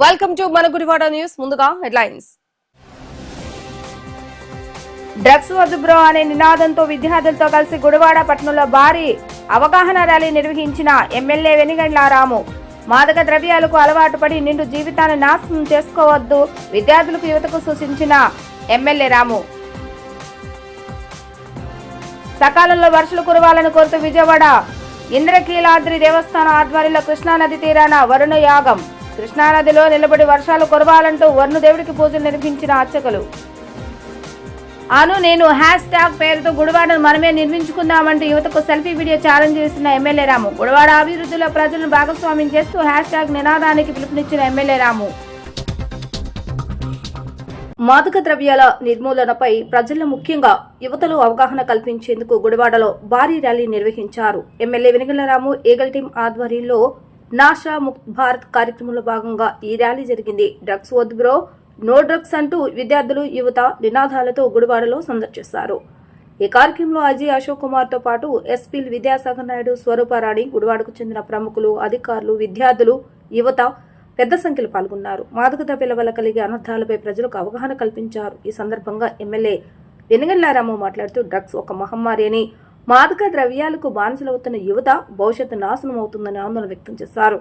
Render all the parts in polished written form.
Welcome to మన Gudivada news. ముందుగా headlines. Drugs వద్దు బ్రో అనే నినాదంతో విద్యార్థులతో కలిసి గుడివాడ పట్టణంలో భారీ అవగాహన ర్యాలీ నిర్వహించిన ఎమ్మెల్యే వెనిగండ్ల రాము. మాదక ద్రవ్యాలకు అలవాటు పడి నిండు జీవితాన్ని నాశనం చేసుకోవద్దు విద్యార్థులకు యువతకు సూచించిన ఎమ్మెల్యే రాము. సకాలంలో వర్షాలు కురవాలని కోరుతూ విజయవాడ ఇంద్రకీలాద్రి దేవస్థానం ఆధ్వర్యంలో కృష్ణానది తీరాన వరుణ యాగం. కృష్ణానదిలో నిలబడి వర్షాలు కురవాలంటూ వరుణదేవుడికి పూజలు నిర్వహించిన అర్చకులు. నేను #, పేరుతో గుడివాడను మనమే నిర్మించుకుందామంటూ యువతకు సెల్ఫీ వీడియో ఛాలెంజ్ చేసిన ఎమ్మెల్యే రాము. గుడివాడ అభివృద్ధిలో ప్రజలను భాగస్వామ్యం చేస్తూ #, నినాదానికి పిలుపునిచ్చిన ఎమ్మెల్యే రాము. మాదక ద్రవ్యాల నిర్మూలనపై ప్రజల్లో ముఖ్యంగా యువతలో అవగాహన కల్పించేందుకు గుడివాడలో భారీ ర్యాలీ నిర్వహించారు. ఎమ్మెల్యే వెనిగండ్ల రాము ఈగల్ టీం ఆధ్వర్యంలో నాషా ముక్త్ భారత్ కార్యక్రమంలో భాగంగా ఈ ర్యాలీ జరిగింది. డ్రగ్స్ వద్దు బ్రో, నో డ్రగ్స్ అంటూ విద్యార్థులు యువత నినాదాలతో గుడివాడలో సందర్శిస్తారు. ఈ కార్యక్రమంలో అజయ్ అశోక్ కుమార్ తో పాటు ఎస్పీ విద్యాసాగర్ నాయుడు, స్వరూపారాణి, గుడివాడకు చెందిన ప్రముఖులు, అధికారులు, విద్యార్థులు, యువత పెద్ద సంఖ్యలో పాల్గొన్నారు. మాదక ద్రవ్యాల వల్ల కలిగే అనర్థాలపై ప్రజలకు అవగాహన కల్పించారు. ఈ సందర్భంగా ఎమ్మెల్యే వెనిగండ్ల రాము మాట్లాడుతూ డ్రగ్స్ ఒక మహమ్మారి అని, మాదక ద్రవ్యాలకు బానిసలవుతున్న యువత భవిష్యత్తు నాశనం అవుతుందని ఆందోళన వ్యక్తం చేశారు.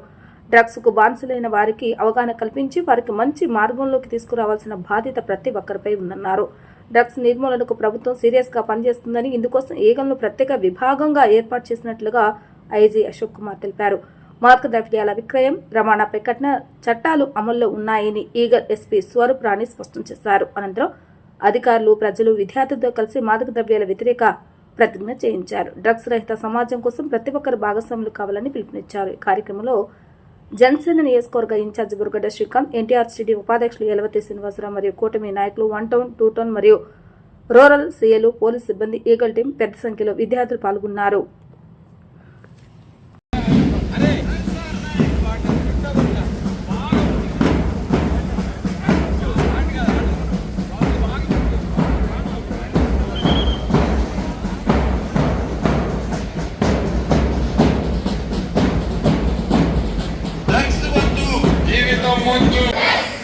డ్రగ్స్ కు బానిసలైన వారికి అవగాహన కల్పించి వారికి మంచి మార్గంలోకి తీసుకురావాల్సిన బాధ్యత ప్రతి ఒక్కరిపై ఉందన్నారు. డ్రగ్స్ నిర్మూలనకు ప్రభుత్వం సీరియస్ గా పనిచేస్తుందని, ఇందుకోసం ఈగల్ను ప్రత్యేక విభాగంగా ఏర్పాటు చేసినట్లుగా ఐజీ అశోక్ కుమార్ తెలిపారు. మాదక ద్రవ్యాల విక్రయం, రవాణాపై కఠిన చట్టాలు అమల్లో ఉన్నాయని ఈగల్ ఎస్పీ స్వరూప్ రాణి స్పష్టం చేశారు. అనంతరం అధికారులు, ప్రజలు, విద్యార్థులతో కలిసి మాదక ద్రవ్యాల వ్యతిరేక ప్రతిజ్ఞ చేయించారు. డ్రగ్స్ రహిత సమాజం కోసం ప్రతి ఒక్కరు భాగస్వాములు కావాలని పిలుపునిచ్చారు. ఈ కార్యక్రమంలో జనసేన నియోజకవర్గ ఇన్ఛార్జ్ బుర్గడ్డ శ్రీకాంత్, ఎన్టీఆర్సీడీ ఉపాధ్యక్షులు యలవతి శ్రీనివాసరావు మరియు కూటమి నాయకులు 1 టౌన్, 2 టౌన్ మరియు రూరల్ సీఏలు, పోలీస్ సిబ్బంది, ఈగల్ టీం పెద్ద సంఖ్యలో విద్యార్థులు పాల్గొన్నారు.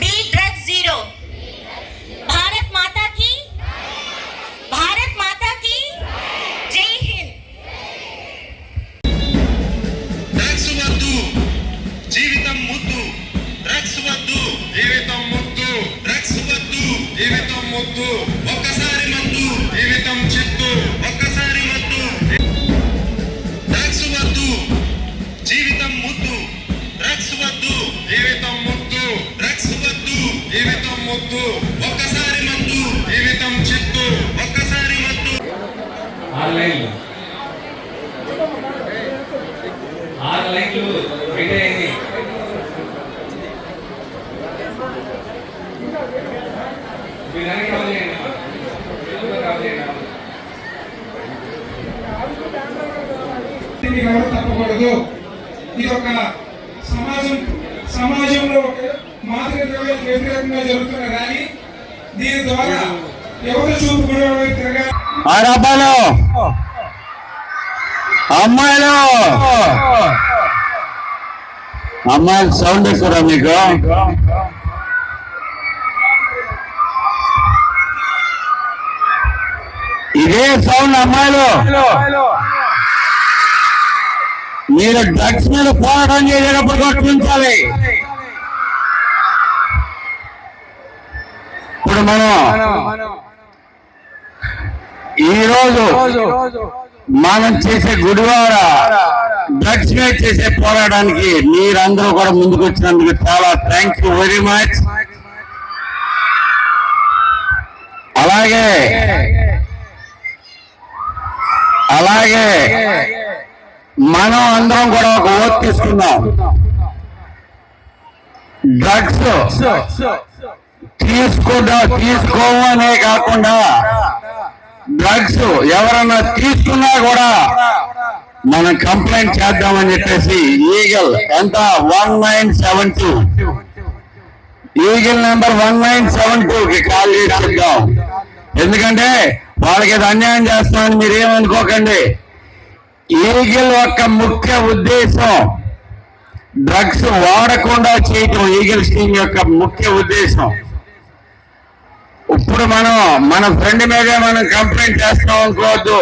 B drugs zero. भारत माता की जय हिंद. డ్రగ్స్ వద్దు జీవితం ముద్దు, డ్రగ్స్ వద్దు జీవితం ముద్దు, డ్రగ్స్ వద్దు జీవితం ముద్దు, ఒక్కసారి మద్దు జీవితం చిత్తు, ఒక్కసారి మద్దు. డ్రగ్స్ వద్దు జీవితం ముద్దు, డ్రగ్స్ వద్దు జీవితం ముద్దు, డ్రగ్స్ వద్దు జీవితం ముద్దు, ఒక్కసారి మద్దు జీవితం చిత్తు, ఒక్కసారి మద్దు. ఆన్లైన్లు ఫిట్ అయింది. తప్పకూడదు. ఇది ఒక సమాజంలో మాదక ద్రవ్యాలకు వ్యతిరేకంగా జరుగుతున్న ర్యాలీ. దీని ద్వారా యువత చూపు కూడా తిరగాలి. అమ్మాయిలు సౌండ్ ఎక్కువ మీకు. ఇదే సౌండ్ అమ్మాయిలు. మీరు డ్రగ్స్ మీద పోరాటం చేసేటప్పుడు గుర్తించాలి. ఇప్పుడు మనం ఈరోజు మనం చేసే గుడివాడ డ్రగ్స్ మీద చేసే పోరాటానికి మీరందరూ కూడా ముందుకు వచ్చినందుకు చాలా థ్యాంక్ యూ వెరీ మచ్. అలాగే మనం అందరం కూడా ఒక ఓట్ తీసుకున్నాం. డ్రగ్స్ తీసుకోవనే కాకుండా డ్రగ్స్ ఎవరన్నా తీసుకున్నా కూడా మనం కంప్లైంట్ చేద్దామని చెప్పేసి ఈగల్ ఎంత 1972 ఈగల్ నెంబర్ 1972కి కాల్ చేద్దాం. ఎందుకంటే వాళ్ళకి అది అన్యాయం చేస్తామని మీరు ఏమనుకోకండి. ఈగల్ యొక్క ముఖ్య ఉద్దేశం డ్రగ్స్ వాడకుండా చేయటం ఈగల్ స్టీమ్ యొక్క ముఖ్య ఉద్దేశం. ఇప్పుడు మన ఫ్రెండ్ మీదే మనం కంప్లైంట్ చేస్తాం అనుకోవద్దు.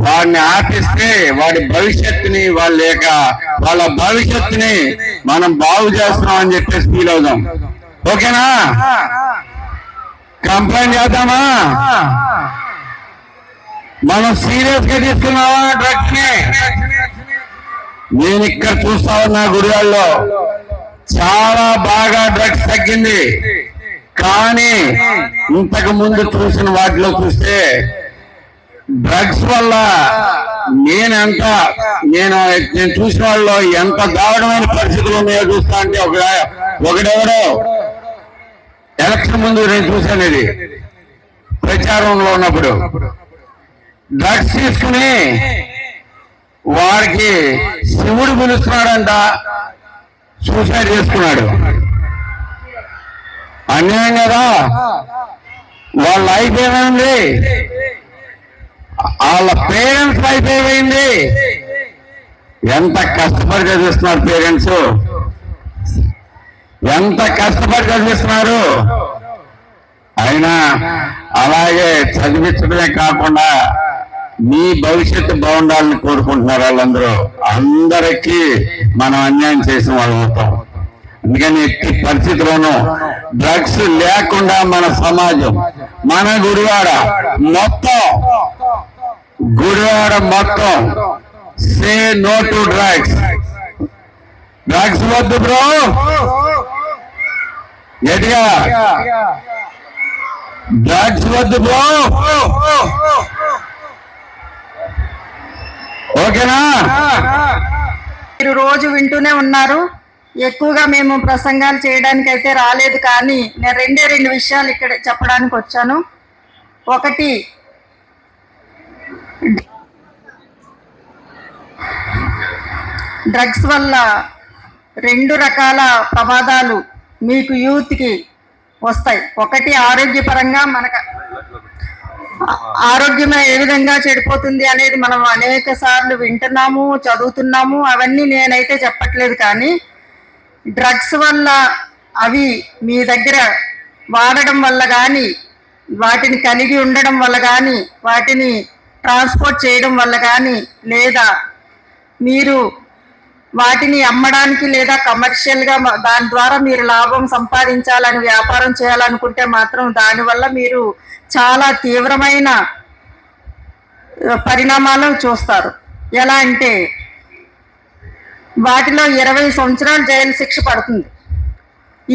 వాడిని ఆపిస్తే వాడి భవిష్యత్తుని వాళ్ళ భవిష్యత్తుని మనం బాగు చేస్తున్నాం అని చెప్పేసి ఫీల్ అవుదాం. ఓకేనా? కంప్లైంట్ చేద్దామా? మనం సీరియస్ గా తీసుకున్నావా డ్రగ్స్ ని? నేను ఇక్కడ చూస్తా ఉన్నా గుడివాడలో చాలా బాగా డ్రగ్స్ తగ్గింది. కానీ ఇంతకు ముందు చూసిన వాటిలో చూస్తే డ్రగ్స్ వల్ల నేను చూసిన వాళ్ళు ఎంత దారుణమైన పరిస్థితులు ఉన్నాయో చూస్తా అంటే ఒకడెవడో ఎలక్షన్ ముందు నేను చూశాను, ఇది ప్రచారంలో ఉన్నప్పుడు డ్రగ్స్ తీసుకుని వారికి శివుడు పిలుస్తున్నాడంట, సూసైడ్ చేసుకున్నాడు. అన్యాయం కదా? వాళ్ళ లైఫ్ ఏమైంది? వాళ్ళ పేరెంట్స్ లైఫ్ ఏమైంది? ఎంత కష్టపడి చదివిస్తున్నారు పేరెంట్స్, ఎంత కష్టపడి చదివిస్తున్నారు. అయినా అలాగే చదివించడమే కాకుండా మీ భవిష్యత్తు బాగుండాలని కోరుకుంటున్నారు వాళ్ళందరూ. అందరికీ మనం అన్యాయం చేసిన వాళ్ళు అవుతాం. అందుకని ఎట్టి పరిస్థితిలోనూ డ్రగ్స్ లేకుండా మన సమాజం, మన గుడివాడ మొత్తం say no to drugs. Drugs వద్దు బ్రో, గట్టిగా డ్రగ్స్ వద్దు బ్రో. ఓకేనా? మీరు రోజు వింటూనే ఉన్నారు. ఎక్కువగా మేము ప్రసంగాలు చేయడానికి అయితే రాలేదు, కానీ నేను రెండు విషయాలు ఇక్కడ చెప్పడానికి వచ్చాను. ఒకటి, డ్రగ్స్ వల్ల 2 రకాల ప్రమాదాలు మీకు యూత్కి వస్తాయి. ఒకటి, ఆరోగ్యపరంగా మనకు ఆరోగ్యం ఏ విధంగా చెడిపోతుంది అనేది మనం అనేక సార్లు వింటున్నాము, చదువుతున్నాము. అవన్నీ నేనైతే చెప్పట్లేదు, కానీ డ్రగ్స్ వల్ల అవి మీ దగ్గర వాడడం వల్ల కానీ, వాటిని కలిగి ఉండడం వల్ల కానీ, వాటిని ట్రాన్స్పోర్ట్ చేయడం వల్ల కానీ, లేదా మీరు వాటిని అమ్మడానికి లేదా కమర్షియల్గా దాని ద్వారా మీరు లాభం సంపాదించాలని వ్యాపారం చేయాలనుకుంటే మాత్రం దానివల్ల మీరు చాలా తీవ్రమైన పరిణామాలు చూస్తారు. ఎలా అంటే వాటిలో 20 సంవత్సరాలు జైలు శిక్ష పడుతుంది.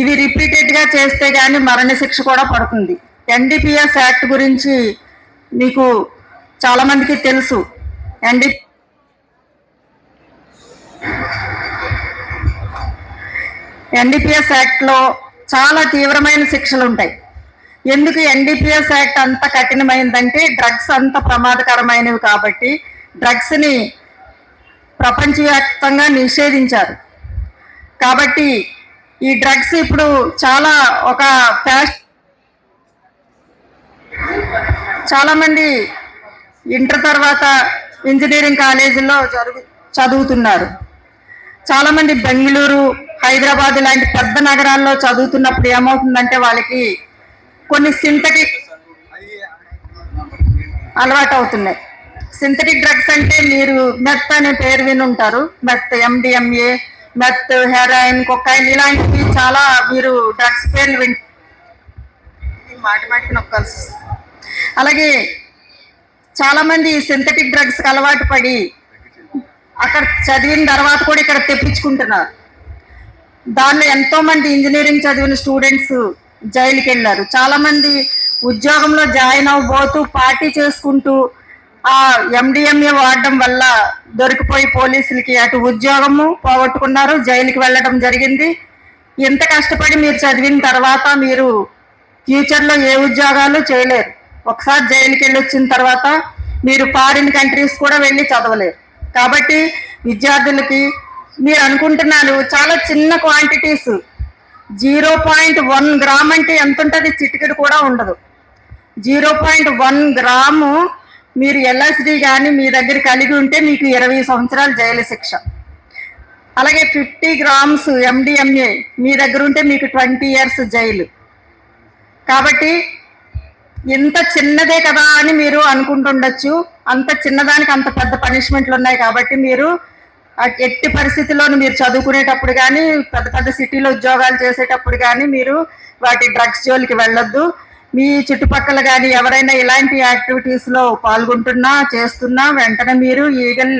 ఇవి రిపీటెడ్గా చేస్తే కానీ మరణ శిక్ష కూడా పడుతుంది. ఎన్డీపీఎస్ యాక్ట్ గురించి మీకు చాలామందికి తెలుసు. ఎన్డీపీఎస్ యాక్ట్లో చాలా తీవ్రమైన శిక్షలు ఉంటాయి. ఎందుకు ఎన్డీపీఎస్ యాక్ట్ అంత కఠినమైందంటే డ్రగ్స్ అంత ప్రమాదకరమైనవి కాబట్టి డ్రగ్స్ని ప్రపంచవ్యాప్తంగా నిషేధించారు. కాబట్టి ఈ డ్రగ్స్ ఇప్పుడు చాలా ఒక చాలామంది ఇంటర్ తర్వాత ఇంజనీరింగ్ కాలేజీల్లో చదువుతున్నారు. చాలామంది బెంగళూరు, హైదరాబాద్ లాంటి పెద్ద నగరాల్లో చదువుతున్నప్పుడు ఏమవుతుందంటే వాళ్ళకి కొన్ని సింథటిక్ అలవాటు అవుతున్నాయి. సింథటిక్ డ్రగ్స్ అంటే మీరు మెత్ అనే పేరు విని ఉంటారు. మెత్, MDMA, మెత్, హెరాయిన్, కొకైన్ ఇలాంటివి చాలా మీరు డ్రగ్స్ పేర్లు మాటిమాటికి నొక్కాల్సి. అలాగే చాలామంది సింథటిక్ డ్రగ్స్కి అలవాటు పడి అక్కడ చదివిన తర్వాత కూడా ఇక్కడ తెప్పించుకుంటున్నారు. దానిలో ఎంతోమంది ఇంజనీరింగ్ చదివిన స్టూడెంట్స్ జైలుకి వెళ్ళారు. చాలామంది ఉద్యోగంలో జాయిన్ అవ్వబోతూ పార్టీ చేసుకుంటూ ఆ MDMA వాడడం వల్ల దొరికిపోయి పోలీసులకి అటు ఉద్యోగము పోగొట్టుకున్నారు, జైలుకి వెళ్ళడం జరిగింది. ఎంత కష్టపడి మీరు చదివిన తర్వాత మీరు ఫ్యూచర్లో ఏ ఉద్యోగాలు చేయలేరు. ఒకసారి జైలుకి వెళ్ళి వచ్చిన తర్వాత మీరు ఫారిన్ కంట్రీస్ కూడా వెళ్ళి చదవలేరు. కాబట్టి విద్యార్థులకి మీరు అనుకుంటున్నారు చాలా చిన్న క్వాంటిటీస్, 0.1 గ్రామ్ అంటే ఎంత ఉంటుంది? చిటికెడు కూడా ఉండదు. 0.1 గ్రాము మీరు LSD కానీ మీ దగ్గర కలిగి ఉంటే మీకు 20 సంవత్సరాలు జైలు శిక్ష. అలాగే 50 గ్రామ్స్ MDMA మీ దగ్గర ఉంటే మీకు 20 years జైలు. కాబట్టి ఇంత చిన్నదే కదా అని మీరు అనుకుంటుండొచ్చు. అంత చిన్నదానికి అంత పెద్ద పనిష్మెంట్లు ఉన్నాయి. కాబట్టి మీరు ఎట్టి పరిస్థితుల్లోనూ మీరు చదువుకునేటప్పుడు కానీ పెద్ద పెద్ద సిటీలో ఉద్యోగాలు చేసేటప్పుడు కానీ మీరు వాటి డ్రగ్స్ జోలికి వెళ్ళొద్దు. మీ చుట్టుపక్కల కానీ ఎవరైనా ఇలాంటి యాక్టివిటీస్లో పాల్గొంటున్నా చేస్తున్నా వెంటనే మీరు ఈగల్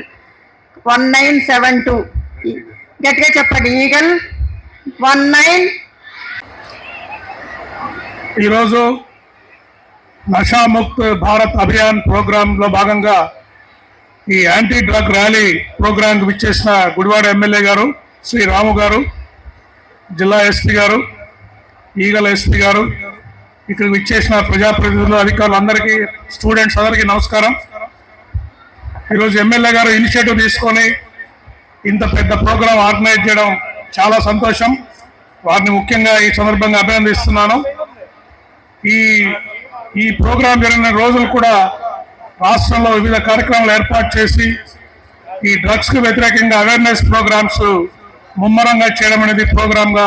1972 గట్టిగా చెప్పండి, ఈగల్ 19. ఈరోజు నషాముక్త్ భారత్ అభియాన్ ప్రోగ్రాంలో భాగంగా ఈ యాంటీ డ్రగ్ ర్యాలీ ప్రోగ్రాంకి విచ్చేసిన గుడివాడ ఎమ్మెల్యే గారు శ్రీ రాము గారు, జిల్లా ఎస్పీ గారు, ఈగల్ ఎస్పీ గారు, ఇక్కడికి విచ్చేసిన ప్రజాప్రతినిధులు, అధికారులు అందరికీ, స్టూడెంట్స్ అందరికీ నమస్కారం. ఈరోజు ఎమ్మెల్యే గారు ఇనిషియేటివ్ తీసుకొని ఇంత పెద్ద ప్రోగ్రాం ఆర్గనైజ్ చేయడం చాలా సంతోషం. వారిని ముఖ్యంగా ఈ సందర్భంగా అభినందిస్తున్నాను. ఈ ప్రోగ్రాం జరిగిన రోజులు కూడా రాష్ట్రంలో వివిధ కార్యక్రమాలు ఏర్పాటు చేసి ఈ డ్రగ్స్కి వ్యతిరేకంగా అవేర్నెస్ ప్రోగ్రామ్స్ ముమ్మరంగా చేయడం అనేది ప్రోగ్రాంగా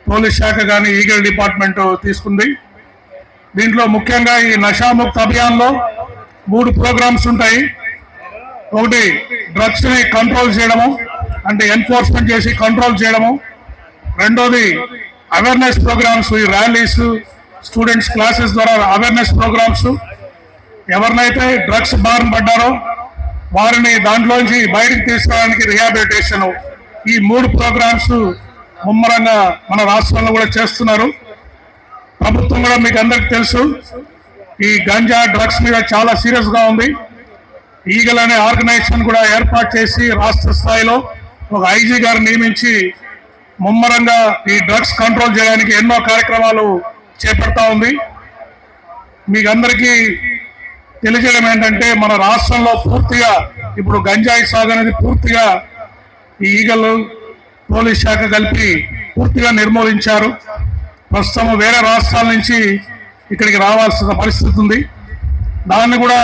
పోలీస్ శాఖ కానీ ఈగల్ డిపార్ట్మెంట్ తీసుకుంది. దీంట్లో ముఖ్యంగా ఈ నషాముక్త్ అభియాన్లో 3 ప్రోగ్రామ్స్ ఉంటాయి. ఒకటి డ్రగ్స్ని కంట్రోల్ చేయడము, అంటే ఎన్ఫోర్స్మెంట్ చేసి కంట్రోల్ చేయడము. రెండోది అవేర్నెస్ ప్రోగ్రామ్స్, ఈ ర్యాలీస్, స్టూడెంట్స్ క్లాసెస్ ద్వారా అవేర్నెస్ ప్రోగ్రామ్స్. ఎవరినైతే డ్రగ్స్ బారిన పడ్డారో వారిని దాంట్లోంచి బయటకు తీసుకురావడానికి రిహాబిలిటేషన్. ఈ 3 ప్రోగ్రామ్స్ ముమ్మరంగా మన రాష్ట్రంలో కూడా చేస్తున్నారు. ప్రభుత్వం కూడా మీకు అందరికి తెలుసు ఈ గంజా డ్రగ్స్ మీద చాలా సీరియస్గా ఉంది. ఈగల్ అనే ఆర్గనైజేషన్ కూడా ఏర్పాటు చేసి రాష్ట్ర స్థాయిలో ఒక ఐజీ గారు నియమించి ముమ్మరంగా ఈ డ్రగ్స్ కంట్రోల్ చేయడానికి ఎన్నో కార్యక్రమాలు చేపడతా ఉంది. మీకు అందరికీ తెలియజేయడం ఏంటంటే మన రాష్ట్రంలో పూర్తిగా ఇప్పుడు గంజాయి సాగు అనేది పూర్తిగా ఈ ఈగల్ పోలీస్ శాఖ కలిపి పూర్తిగా నిర్మూలించారు. ప్రస్తుతం వేరే రాష్ట్రాల నుంచి ఇక్కడికి రావాల్సిన పరిస్థితి ఉంది. దాన్ని కూడా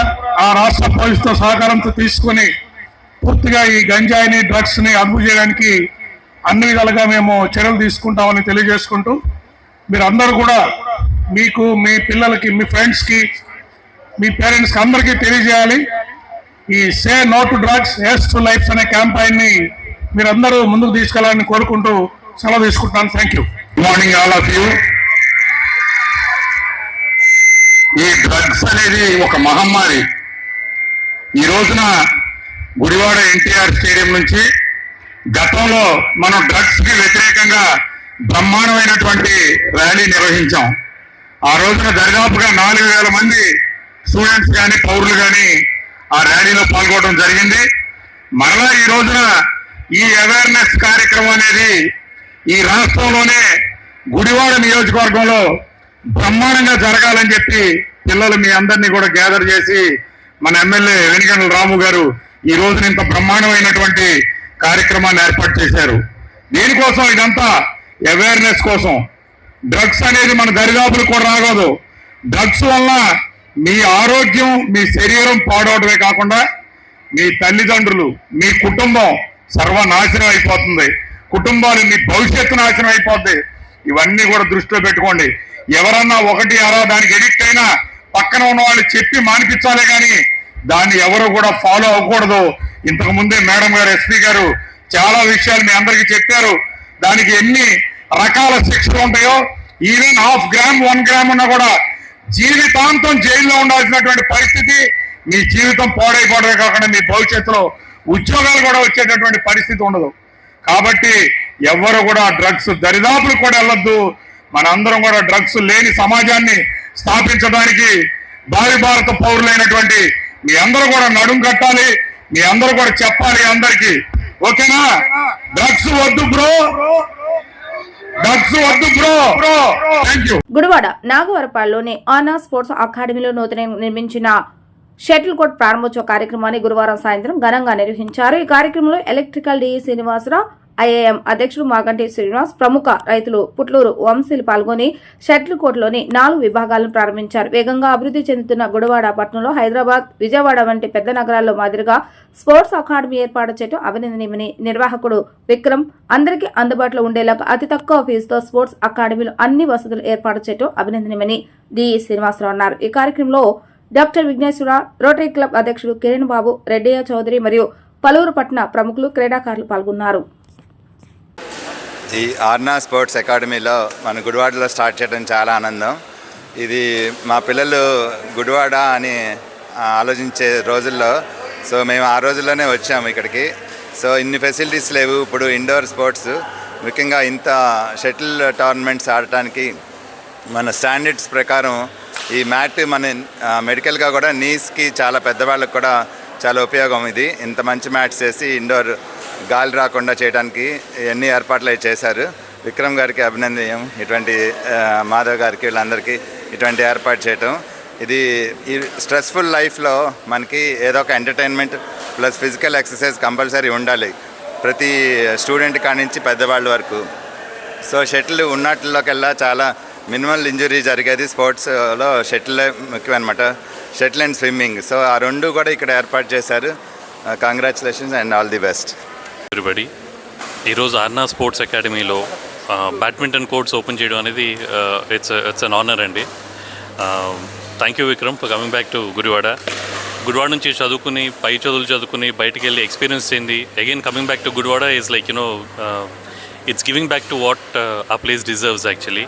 ఆ రాష్ట్ర పోలీసుతో సహకారంతో తీసుకొని పూర్తిగా ఈ గంజాయిని డ్రగ్స్ని అదుపు చేయడానికి అన్ని విధాలుగా మేము చర్యలు తీసుకుంటామని తెలియజేసుకుంటూ మీరందరూ కూడా మీకు, మీ పిల్లలకి, మీ ఫ్రెండ్స్కి, మీ పేరెంట్స్కి అందరికీ తెలియజేయాలి. ఈ say no to drugs, yes to lifes అనే క్యాంపెయిన్ని మీరందరూ ముందుకు తీసుకెళ్లాలని కోరుకుంటూ సెలవు తీసుకుంటున్నాను. Thank you. Good morning all of you. ఈ డ్రగ్స్ అనేది ఒక మహమ్మారి. ఈ రోజున గుడివాడ ఎన్టీఆర్ స్టేడియం నుంచి గతంలో మనం డ్రగ్స్ కి వ్యతిరేకంగా బ్రహ్మాండమైనటువంటి ర్యాలీ నిర్వహించాం. ఆ రోజున దరిదాపుగా 4,000 మంది స్టూడెంట్స్ కానీ పౌరులు కానీ ఆ ర్యాలీలో పాల్గొనడం జరిగింది. మరలా ఈ రోజున ఈ అవేర్నెస్ కార్యక్రమం అనేది ఈ రాష్ట్రంలోనే గుడివాడ నియోజకవర్గంలో బ్రహ్మాండంగా జరగాలని చెప్పి పిల్లలు మీ అందరినీ కూడా గ్యాదర్ చేసి మన ఎమ్మెల్యే వెనిగండ్ల రాము గారు ఈ రోజున ఇంత బ్రహ్మాండమైనటువంటి కార్యక్రమాన్ని ఏర్పాటు చేశారు. దీనికోసం ఇదంతా అవేర్నెస్ కోసం. డ్రగ్స్ అనేది మన దరిదాపులు కూడా రాకూడదు. డ్రగ్స్ వల్ల మీ ఆరోగ్యం, మీ శరీరం పాడవడమే కాకుండా మీ తల్లిదండ్రులు, మీ కుటుంబం సర్వనాశనం అయిపోతుంది. కుటుంబాలు, మీ భవిష్యత్తు నాశనం అయిపోద్ది. ఇవన్నీ కూడా దృష్టిలో పెట్టుకోండి. ఎవరన్నా ఒకటి అరా దానికి ఎడిక్ట్ అయినా పక్కన ఉన్న వాళ్ళు చెప్పి మానిపించాలే కానీ దాన్ని ఎవరు కూడా ఫాలో అవ్వకూడదు. ఇంతకు ముందే మేడం గారు, ఎస్పీ గారు చాలా విషయాలు మీ అందరికీ చెప్పారు. దానికి ఎన్ని రకాల శిక్షలు ఉంటాయో, ఈవెన్ 0.5 గ్రామ్ 1 గ్రామ్ ఉన్నా కూడా జీవితాంతం జైల్లో ఉండాల్సినటువంటి పరిస్థితి. మీ జీవితం పాడైపోవడమే కాకుండా మీ భవిష్యత్తులో ఉద్యోగాలు కూడా వచ్చేటటువంటి పరిస్థితి ఉండదు. కాబట్టి ఎవరు కూడా డ్రగ్స్ దరిదాపులు కూడా వెళ్ళొద్దు. మనందరం కూడా డ్రగ్స్ లేని సమాజాన్ని స్థాపించడానికి భావి భారత పౌరులైనటువంటి మీ అందరూ కూడా నడుం కట్టాలి. మీ అందరూ కూడా చెప్పాలి అందరికీ. ఓకేనా? డ్రగ్స్ వద్దు బ్రో, డ్రగ్స్ వద్దు బ్రో. Thank you. గుడివాడ నాగవరపాడులోని ఆనా స్పోర్ట్స్ అకాడమీలో నూతనంగా నిర్మించిన షటిల్ కోర్ట్ ప్రారంభోత్సవ కార్యక్రమాన్ని గురువారం సాయంత్రం ఘనంగా నిర్వహించారు. ఈ కార్యక్రమంలో ఎలక్ట్రికల్ డి శ్రీనివాసరావు, ఐఐఎం అధ్యక్షుడు మాగంటి శ్రీనివాస్, ప్రముఖ రైతులు పుట్లూరు వంశీలు పాల్గొని షటిల్ కోర్టులోని 4 విభాగాలను ప్రారంభించారు. వేగంగా అభివృద్ధి చెందుతున్న గుడివాడ పట్టణంలో హైదరాబాద్, విజయవాడ వంటి పెద్ద నగరాల్లో మాదిరిగా స్పోర్ట్స్ అకాడమీ ఏర్పాటు చేయడం అభినందనీయమని నిర్వాహకుడు విక్రమ్ అందరికీ అందుబాటులో ఉండేలాగా అతి తక్కువ ఫీజుతో స్పోర్ట్స్ అకాడమీలో అన్ని వసతులు ఏర్పాటు చేయడం అభినందనీయమని డిఈ శ్రీనివాసరావు అన్నారు. ఈ కార్యక్రమంలో డాక్టర్ విఘ్నేశ్వర, రోటరీ క్లబ్ అధ్యక్షుడు కిరణ్ బాబు, రెడ్డయ్య చౌదరి మరియు పలువురు పట్టణ ప్రముఖులు, క్రీడాకారులు పాల్గొన్నారు. ఈ ఆర్నా స్పోర్ట్స్ అకాడమీలో మన గుడివాడలో స్టార్ట్ చేయడం చాలా ఆనందం. ఇది మా పిల్లలు గుడివాడ అని ఆలోచించే రోజుల్లో మేము ఆ రోజుల్లోనే వచ్చాము ఇక్కడికి. ఇన్ని ఫెసిలిటీస్ లేవు. ఇప్పుడు ఇండోర్ స్పోర్ట్స్, ముఖ్యంగా ఇంత షటిల్ టోర్నమెంట్స్ ఆడటానికి మన స్టాండర్డ్స్ ప్రకారం ఈ మ్యాట్ మన మెడికల్గా కూడా నీస్కి చాలా పెద్దవాళ్ళకి కూడా చాలా ఉపయోగం. ఇది ఇంత మంచి మ్యాట్స్ వేసి ఇండోర్ గాలి రాకుండా చేయడానికి ఎన్ని ఏర్పాట్లు చేశారు. విక్రమ్ గారికి అభినందనీయం. ఇటువంటి మాధవ్ గారికి, వీళ్ళందరికీ ఇటువంటి ఏర్పాటు చేయటం. ఇది ఈ స్ట్రెస్ఫుల్ లైఫ్లో మనకి ఏదో ఒక entertainment plus physical exercise compulsory ఉండాలి, ప్రతి స్టూడెంట్ కానించి పెద్దవాళ్ళ వరకు. షటిల్ ఉన్నట్లోకెల్లా చాలా మినిమల్ ఇంజురీ జరిగేది స్పోర్ట్స్లో షటిల్ ముఖ్యం అనమాట, షటిల్ అండ్ స్విమ్మింగ్. ఆ రెండు కూడా ఇక్కడ ఏర్పాటు చేశారు. Congratulations and all the best everybody. ఈరోజు ఆర్నా స్పోర్ట్స్ అకాడమీలో బ్యాడ్మింటన్ కోర్ట్స్ ఓపెన్ చేయడం అనేది ఇట్స్ అన్ ఆనర్ అండి. Thank you Vikram for coming back to Gudivada. Gudivada నుంచి చదువుకుని, పై చదువులు చదువుకుని బయటికి వెళ్ళి ఎక్స్పీరియన్స్ చేయండి. Again coming back to Gudivada is like it's giving back to what ఆ ప్లేస్ డిజర్వ్స్ యాక్చువల్లీ.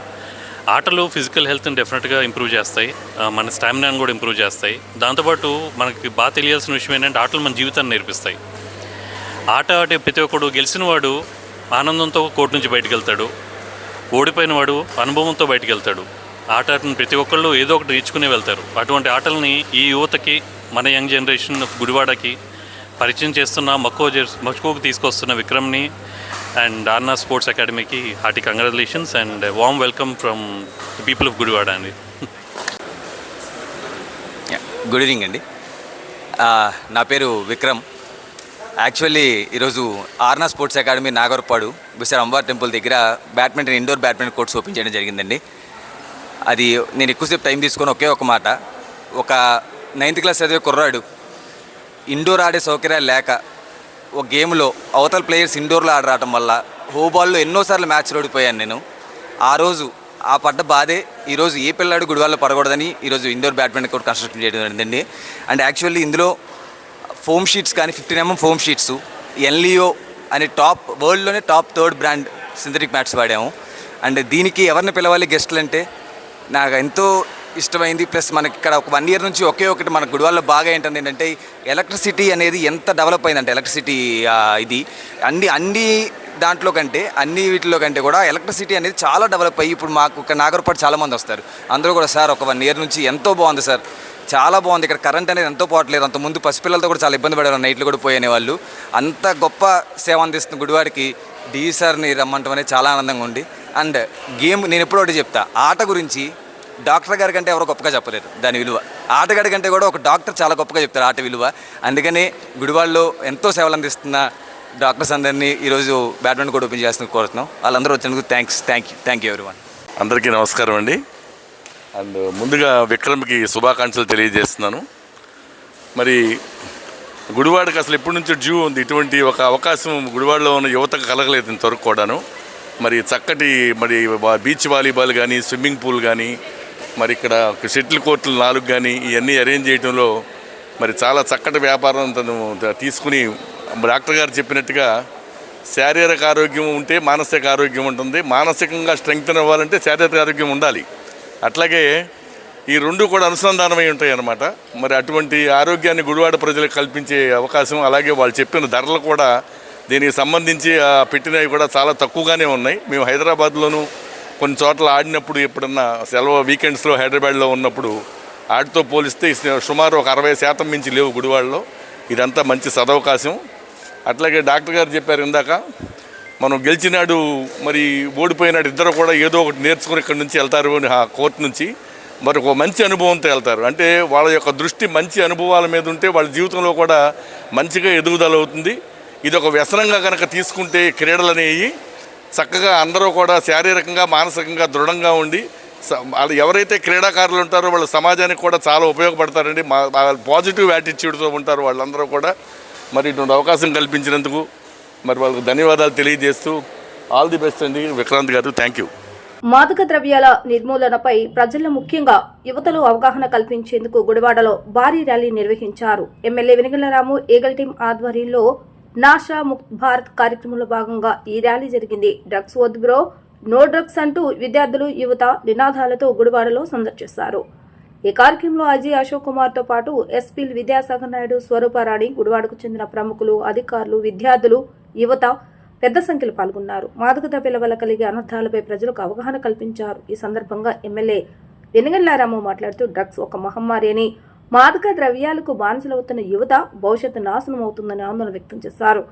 ఆటలు ఫిజికల్ హెల్త్ని డెఫినెట్గా ఇంప్రూవ్ చేస్తాయి, మన స్టామినాను కూడా ఇంప్రూవ్ చేస్తాయి. దాంతోపాటు మనకి బాగా తెలియాల్సిన విషయం ఏంటంటే ఆటలు మన జీవితాన్ని నేర్పిస్తాయి. ఆట ఆడే ప్రతి ఒక్కడు గెలిచిన వాడు ఆనందంతో కోర్టు నుంచి బయటకు వెళ్తాడు, ఓడిపోయిన వాడు అనుభవంతో బయటకు వెళ్తాడు. ఆటని ప్రతి ఒక్కళ్ళు ఏదో ఒకటి నేర్చుకునే వెళ్తారు. అటువంటి ఆటల్ని ఈ యువతకి, మన యంగ్ జనరేషన్ గుడివాడకి పరిచయం చేస్తున్న, మక్కువకు తీసుకొస్తున్న విక్రమ్ని అండ్ ఆర్నా స్పోర్ట్స్ అకాడమీకి hearty congratulations and warm welcome from the people of Gudivada అండి. గుడ్ ఈవినింగ్ అండి. నా పేరు విక్రమ్. యాక్చువల్లీ ఈరోజు ఆర్నా స్పోర్ట్స్ అకాడమీ నాగర్పాడు బిసర్ అంబార్ టెంపుల్ దగ్గర ఇండోర్ బ్యాడ్మింటన్ కోర్ట్స్ ఓపెన్ చేయడం జరిగిందండి. అది నేను ఎక్కువసేపు టైం తీసుకొని ఒక మాట, ఒక 9th క్లాస్ చదివే కుర్రాడు ఇండోర్ ఆడే సౌకర్యాలు లేక ఒక గేమ్లో అవతల ప్లేయర్స్ ఇండోర్లో ఆడరావటం వల్ల హోబాల్లో ఎన్నోసార్లు మ్యాచ్లు ఓడిపోయాను నేను. ఆ రోజు ఆ పడ్డ బాధే ఈరోజు ఏ పిల్లాడు గుడివాడలో పడకూడదని ఈరోజు ఇండోర్ బ్యాడ్మింటన్ కోర్ట్ కన్స్ట్రక్షన్ చేయడం జరిగిందండి. అండ్ యాక్చువల్లీ ఇందులో ఫోమ్ షీట్స్ కానీ 15mm ఫోమ్ షీట్స్, ఎన్లియో అనే వరల్డ్లోనే top 3rd brand synthetic mats వాడాము. అండ్ దీనికి ఎవరిని పిలవాలి గెస్టులు అంటే నాకు ఎంతో ఇష్టమైంది. ప్లస్ మనకి ఇక్కడ ఒక 1 year నుంచి ఒకటి మన గుడివాడలో బాగా ఏంటంటే ఎలక్ట్రిసిటీ అనేది ఎంత డెవలప్ అయిందంటే ఎలక్ట్రిసిటీ ఇది అన్ని దాంట్లో కంటే అన్ని వీటిలో కంటే కూడా ఎలక్ట్రిసిటీ అనేది చాలా డెవలప్ అయ్యి ఇప్పుడు మాకు ఇక్కడ నాగర్పాటు చాలామంది వస్తారు. అందరూ కూడా సార్ ఒక 1 year నుంచి ఎంతో బాగుంది సార్, చాలా బాగుంది, ఇక్కడ కరెంట్ అనేది ఎంతో పోవట్లేదు. అంతకుముందు పసిపిల్లలతో కూడా చాలా ఇబ్బంది పడేవారు, నైట్లు కూడా పోయేనే వాళ్ళు. అంత గొప్ప సేవ అందిస్తున్న గుడివాడికి డి సార్ని రమ్మంటాం అనేది చాలా ఆనందంగా ఉంది. అండ్ గేమ్ నేను ఎప్పుడో ఒకటి చెప్తా, ఆట గురించి డాక్టర్ గారి కంటే ఎవరో గొప్పగా చెప్పలేరు దాని విలువ. ఆటగాడి కంటే కూడా ఒక డాక్టర్ చాలా గొప్పగా చెప్తారు ఆట విలువ. అందుకనే గుడివాడలో ఎంతో సేవలు అందిస్తున్న డాక్టర్స్ అందరినీ ఈరోజు బ్యాడ్మింటన్ కోర్ట్ ఓపెన్ చేస్తున్న కోరుతున్నాం. వాళ్ళందరూ వచ్చినందుకు థ్యాంక్ యూ ఎవరీవన్. అందరికీ నమస్కారం అండి. అండ్ ముందుగా విక్రమ్కి శుభాకాంక్షలు తెలియజేస్తున్నాను. మరి గుడివాడకి అసలు ఎప్పటి నుంచో డ్యూ ఉంది, ఇటువంటి ఒక అవకాశం గుడివాడలో ఉన్న యువతకు కలగలేదు ఇంతవరకు కూడాను. మరి చక్కటి బీచ్ వాలీబాల్ కానీ, స్విమ్మింగ్ పూల్ కానీ, మరి ఇక్కడ షటిల్ కోర్టులు 4 కానీ ఇవన్నీ అరేంజ్ చేయడంలో మరి చాలా చక్కటి వ్యాపారం తను తీసుకుని డాక్టర్ గారు చెప్పినట్టుగా శారీరక ఆరోగ్యం ఉంటే మానసిక ఆరోగ్యం ఉంటుంది, మానసికంగా స్ట్రెంగ్త్ అవ్వాలంటే శారీరక ఆరోగ్యం ఉండాలి. అట్లాగే ఈ రెండు కూడా అనుసంధానమై ఉంటాయి అన్నమాట. మరి అటువంటి ఆరోగ్యాన్ని గుడివాడ ప్రజలకు కల్పించే అవకాశం, అలాగే వాళ్ళు చెప్పిన ధరలు కూడా దీనికి సంబంధించి పెట్టినవి కూడా చాలా తక్కువగానే ఉన్నాయి. మేము హైదరాబాద్లోనూ కొన్ని చోట్ల ఆడినప్పుడు, ఎప్పుడన్నా సెలవు వీకెండ్స్లో హైదరాబాద్లో ఉన్నప్పుడు ఆటితో పోలిస్తే సుమారు ఒక 60% మించి లేవు గుడివాడలో. ఇదంతా మంచి సదవకాశం. అట్లాగే డాక్టర్ గారు చెప్పారు ఇందాక, మనం గెలిచినాడు మరి ఓడిపోయినాడు ఇద్దరు కూడా ఏదో ఒకటి నేర్చుకుని ఇక్కడి నుంచి వెళ్తారు అని ఆ కోర్టు నుంచి. మరి ఒక మంచి అనుభవంతో వెళ్తారు. అంటే వాళ్ళ యొక్క దృష్టి మంచి అనుభవాల మీద ఉంటే వాళ్ళ జీవితంలో కూడా మంచిగా ఎదుగుదల అవుతుంది. ఇది ఒక వ్యసనంగా కనుక తీసుకుంటే క్రీడలు అనేవి చక్కగా అందరూ కూడా శారీరకంగా మానసికంగా దృఢంగా ఉండి వాళ్ళు ఎవరైతే క్రీడాకారులు ఉంటారో వాళ్ళ సమాజానికి కూడా చాలా ఉపయోగపడతారండి. పాజిటివ్ యాటిట్యూడ్తో ఉంటారు వాళ్ళందరూ కూడా. మరి ఇటువంటి అవకాశం కల్పించినందుకు మరి వాళ్ళకి ధన్యవాదాలు తెలియజేస్తూ ఆల్ ది బెస్ట్ అండి విక్రాంత్ గారు. Thank you. మాదక ద్రవ్యాల నిర్మూలనపై ప్రజల్లో ముఖ్యంగా యువతలో అవగాహన కల్పించేందుకు గుడివాడలో భారీ ర్యాలీ నిర్వహించారు. ఎమ్మెల్యే వెనిగళ్ల ఈగల్ టీం ఆధ్వర్యంలో నాషా ముక్త్ భారత్ కార్యక్రమంలో భాగంగా ఈ ర్యాలీ జరిగింది. డ్రగ్స్ వద్దు బ్రో, నో డ్రగ్స్ అంటూ విద్యార్థులు యువత నినాదాలతో గుడివాడలో సందడి చేశారు. ఈ కార్యక్రమంలో అజయ్ అశోక్ కుమార్ తో పాటు ఎస్పీ విద్యాసాగర్ నాయుడు, స్వరూపారాణి, గుడివాడకు చెందిన ప్రముఖులు, అధికారులు, విద్యార్థులు, యువత పెద్ద సంఖ్యలో పాల్గొన్నారు. మాదక ద్రవ్యాల వల్ల కలిగే అనర్థాలపై ప్రజలకు అవగాహన కల్పించారు. ఈ సందర్భంగా ఎమ్మెల్యే వెనిగళ్ల మాట్లాడుతూ డ్రగ్స్ ఒక మహమ్మారి అని, మాదక ద్రవ్యాలకు బానిసలవుతున్న యువత భవిష్యత్తు నాశనం అవుతుందని ఆందోళన వ్యక్తం చేశారు.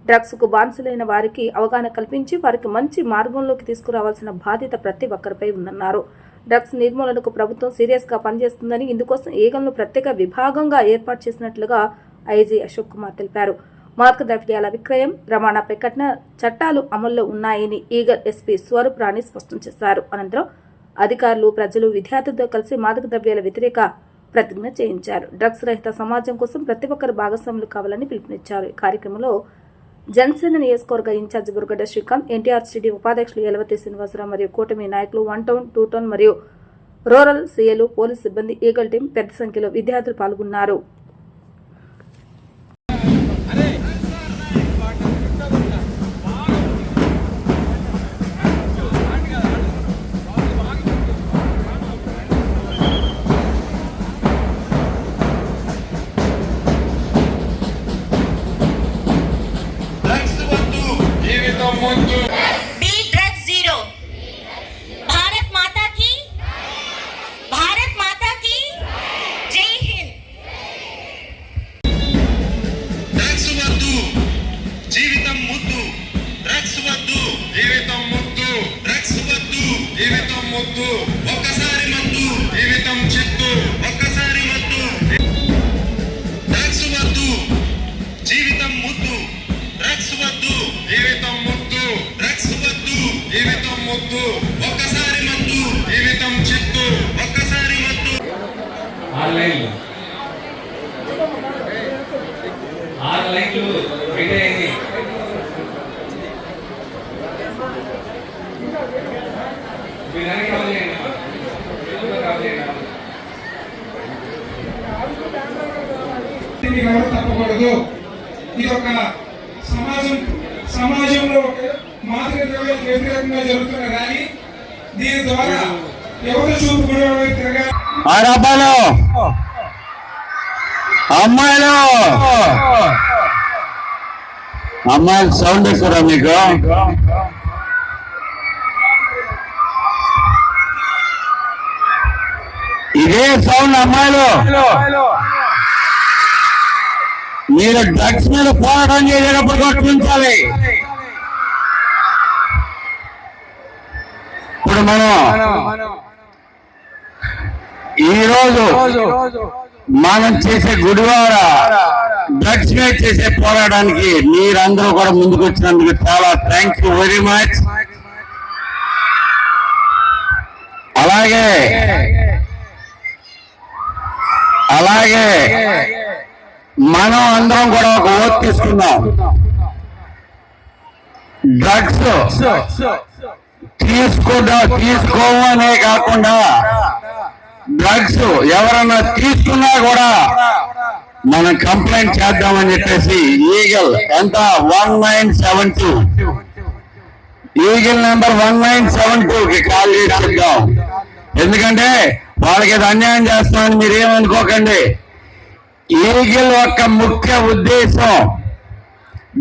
డ్రగ్స్ కు బానిసలైన వారికి అవగాహన కల్పించి వారికి మంచి మార్గంలోకి తీసుకురావాల్సిన బాధ్యత ప్రతి ఒక్కరిపై ఉందన్నారు. డ్రగ్స్ నిర్మూలనకు ప్రభుత్వం సీరియస్ గా పనిచేస్తుందని, ఇందుకోసం ఈగల్ను ప్రత్యేక విభాగంగా ఏర్పాటు చేసినట్లుగా ఐజీ అశోక్ కుమార్ తెలిపారు. మాదక ద్రవ్యాల విక్రయం, రవాణాపై కఠిన చట్టాలు అమల్లో ఉన్నాయని ఈగల్ ఎస్పీ స్వరూప్ రాణి స్పష్టం చేశారు. అనంతరం అధికారులు, ప్రజలు, విద్యార్థులతో కలిసి మాదక ద్రవ్యాల వ్యతిరేక ప్రతిజ్ఞ చేయించారు. డ్రగ్స్ రహిత సమాజం కోసం ప్రతి ఒక్కరు భాగస్వాములు కావాలని పిలుపునిచ్చారు. ఈ కార్యక్రమంలో జనసేన నియోజకవర్గ ఇన్ఛార్జి బుర్గడ్డ శ్రీకాంత్, ఎన్టీఆర్ సిటీ ఉపాధ్యక్షులు యలవతి శ్రీనివాసరావు మరియు కూటమి నాయకులు 1 టౌన్, 2 టౌన్ మరియు రూరల్ సీఏలు, పోలీస్ సిబ్బంది, ఈగల్ టీం పెద్ద సంఖ్యలో విద్యార్థులు పాల్గొన్నారు. B drugs zero. भारत माता की जय हिंद. డ్రగ్స్ వద్దు, జీవితం ముద్దు. డ్రగ్స్ వద్దు, జీవితం ముద్దు. డ్రగ్స్ వద్దు, జీవితం ముద్దు. ఒక్కసారి మద్దు, జీవితం చిత్తు. ఒక్కసారి మద్దు. డ్రగ్స్ వద్దు, జీవితం ముద్దు. డ్రగ్స్ వద్దు, జీవితం ముద్దు. డ్రగ్స్ వద్దు, జీవితం ముద్దు. ఒక్కసారి మద్దు, జీవితం చిత్తు. ఒక్కసారి మద్దు. ఆన్లైన్లో 6 లైన్లు ఫిట్ అయింది. మీరు కాల్ చేయండి, తప్పకూడదు. ఇది ఒక సమాజంలో మాదక ద్రవ్యాలకు వ్యతిరేకంగా జరుగుతున్న ర్యాలీ. దీని ద్వారా యువత చూపు కూడా తిరగాలి. అమ్మాయిలు సౌండ్ ఎక్కువ మీకు. ఇదే సౌండ్ అమ్మాయిలు. మీరు డ్రగ్స్ మీద పోరాటం చేసేటప్పుడు గుర్తించాలి. ఇప్పుడు మనం ఈరోజు మనం చేసే గుడివాడ డ్రగ్స్ మీద చేసే పోరాటానికి మీరందరూ కూడా ముందుకు వచ్చినందుకు చాలా థ్యాంక్ యూ వెరీ మచ్. అలాగే మనం అందరం కూడా ఒక ఓట్ తీసుకుందాం. డ్రగ్స్ తీసుకోవనే కాకుండా డ్రగ్స్ ఎవరన్నా తీసుకున్నా కూడా మనం కంప్లైంట్ చేద్దామని చెప్పేసి ఈగల్ ఎంత 1972 ఈగల్ నెంబర్ 1972కి కాల్ చేసి చెప్దాం. ఎందుకంటే వాళ్ళకి ఏదో అన్యాయం చేస్తామని మీరేమనుకోకండి. ఈగల్ యొక్క ముఖ్య ఉద్దేశం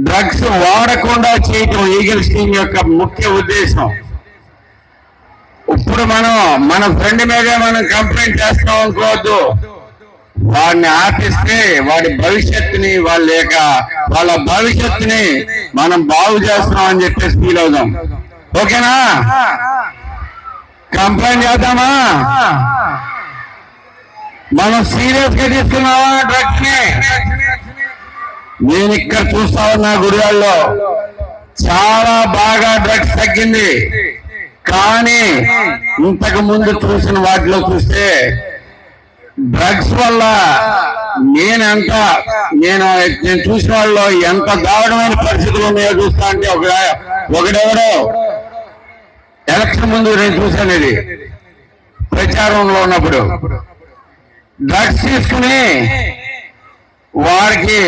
డ్రగ్స్ వాడకుండా చేయటం. ఈగల్ స్టీమ్ యొక్క ముఖ్య ఉద్దేశం. ఇప్పుడు మన ఫ్రెండ్ మీదే మనం కంప్లైంట్ చేస్తాం అనుకోవద్దు. వాడిని ఆపిస్తే వాడి భవిష్యత్తుని వాళ్ళ భవిష్యత్తుని మనం బాగు చేస్తున్నాం అని చెప్పేసి ఫీల్ అవుదాం. ఓకేనా? కంప్లైంట్ చేద్దామా? మనం సీరియస్ గా తీసుకున్నావా డ్రగ్స్ ని? నేను ఇక్కడ చూస్తా ఉన్నా గుడివాడలో చాలా బాగా డ్రగ్స్ తగ్గింది. కానీ ఇంతకు ముందు చూసిన వాటిలో చూస్తే డ్రగ్స్ వల్ల నేను చూసిన వాళ్ళలో ఎంత దారుణమైన పరిస్థితులు ఉన్నాయో చూస్తా అంటే ఒకడెవడో ఎలక్షన్ ముందు నేను చూశాను, ఇది ప్రచారంలో ఉన్నప్పుడు డ్రగ్స్ తీసుకుని వారికి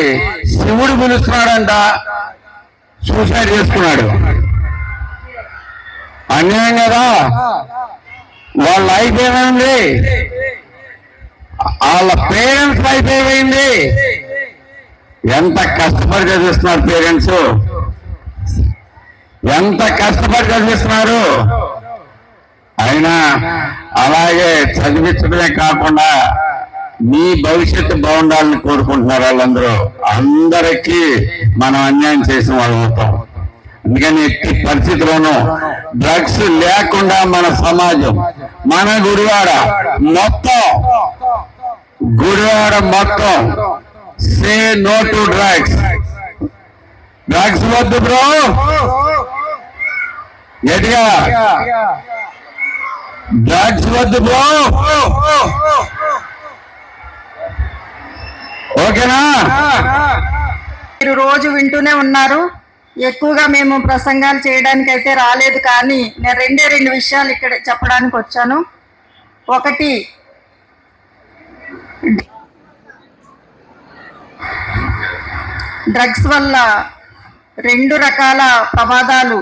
శివుడు పిలుస్తున్నాడంట, సూసైడ్ చేసుకున్నాడు. అన్యాయం కదా. వాళ్ళ లైఫ్ ఏమైంది, వాళ్ళ పేరెంట్స్ లైఫ్ ఏమైంది. ఎంత కష్టపడి చదివిస్తున్నారు పేరెంట్స్, ఎంత కష్టపడి చదివిస్తున్నారు. అయినా అలాగే చదివించడమే కాకుండా మీ భవిష్యత్తు బాగుండాలని కోరుకుంటున్నారు వాళ్ళందరూ. అందరికీ మనం అన్యాయం చేసిన వాళ్ళు అవుతాం. అందుకని ఎట్టి పరిస్థితిలోనూ డ్రగ్స్ లేకుండా మన సమాజం, మన గుడివాడ మొత్తం say no to drugs. Drugs వద్దు బ్రో, గట్టిగా డ్రగ్స్ వద్దు బ్రో, ఓకేనా? మీరు రోజు వింటూనే ఉన్నారు. ఎక్కువగా మేము ప్రసంగాలు చేయడానికి అయితే రాలేదు, కానీ నేను రెండు విషయాలు ఇక్కడ చెప్పడానికి వచ్చాను. ఒకటి, డ్రగ్స్ వల్ల 2 రకాల ప్రమాదాలు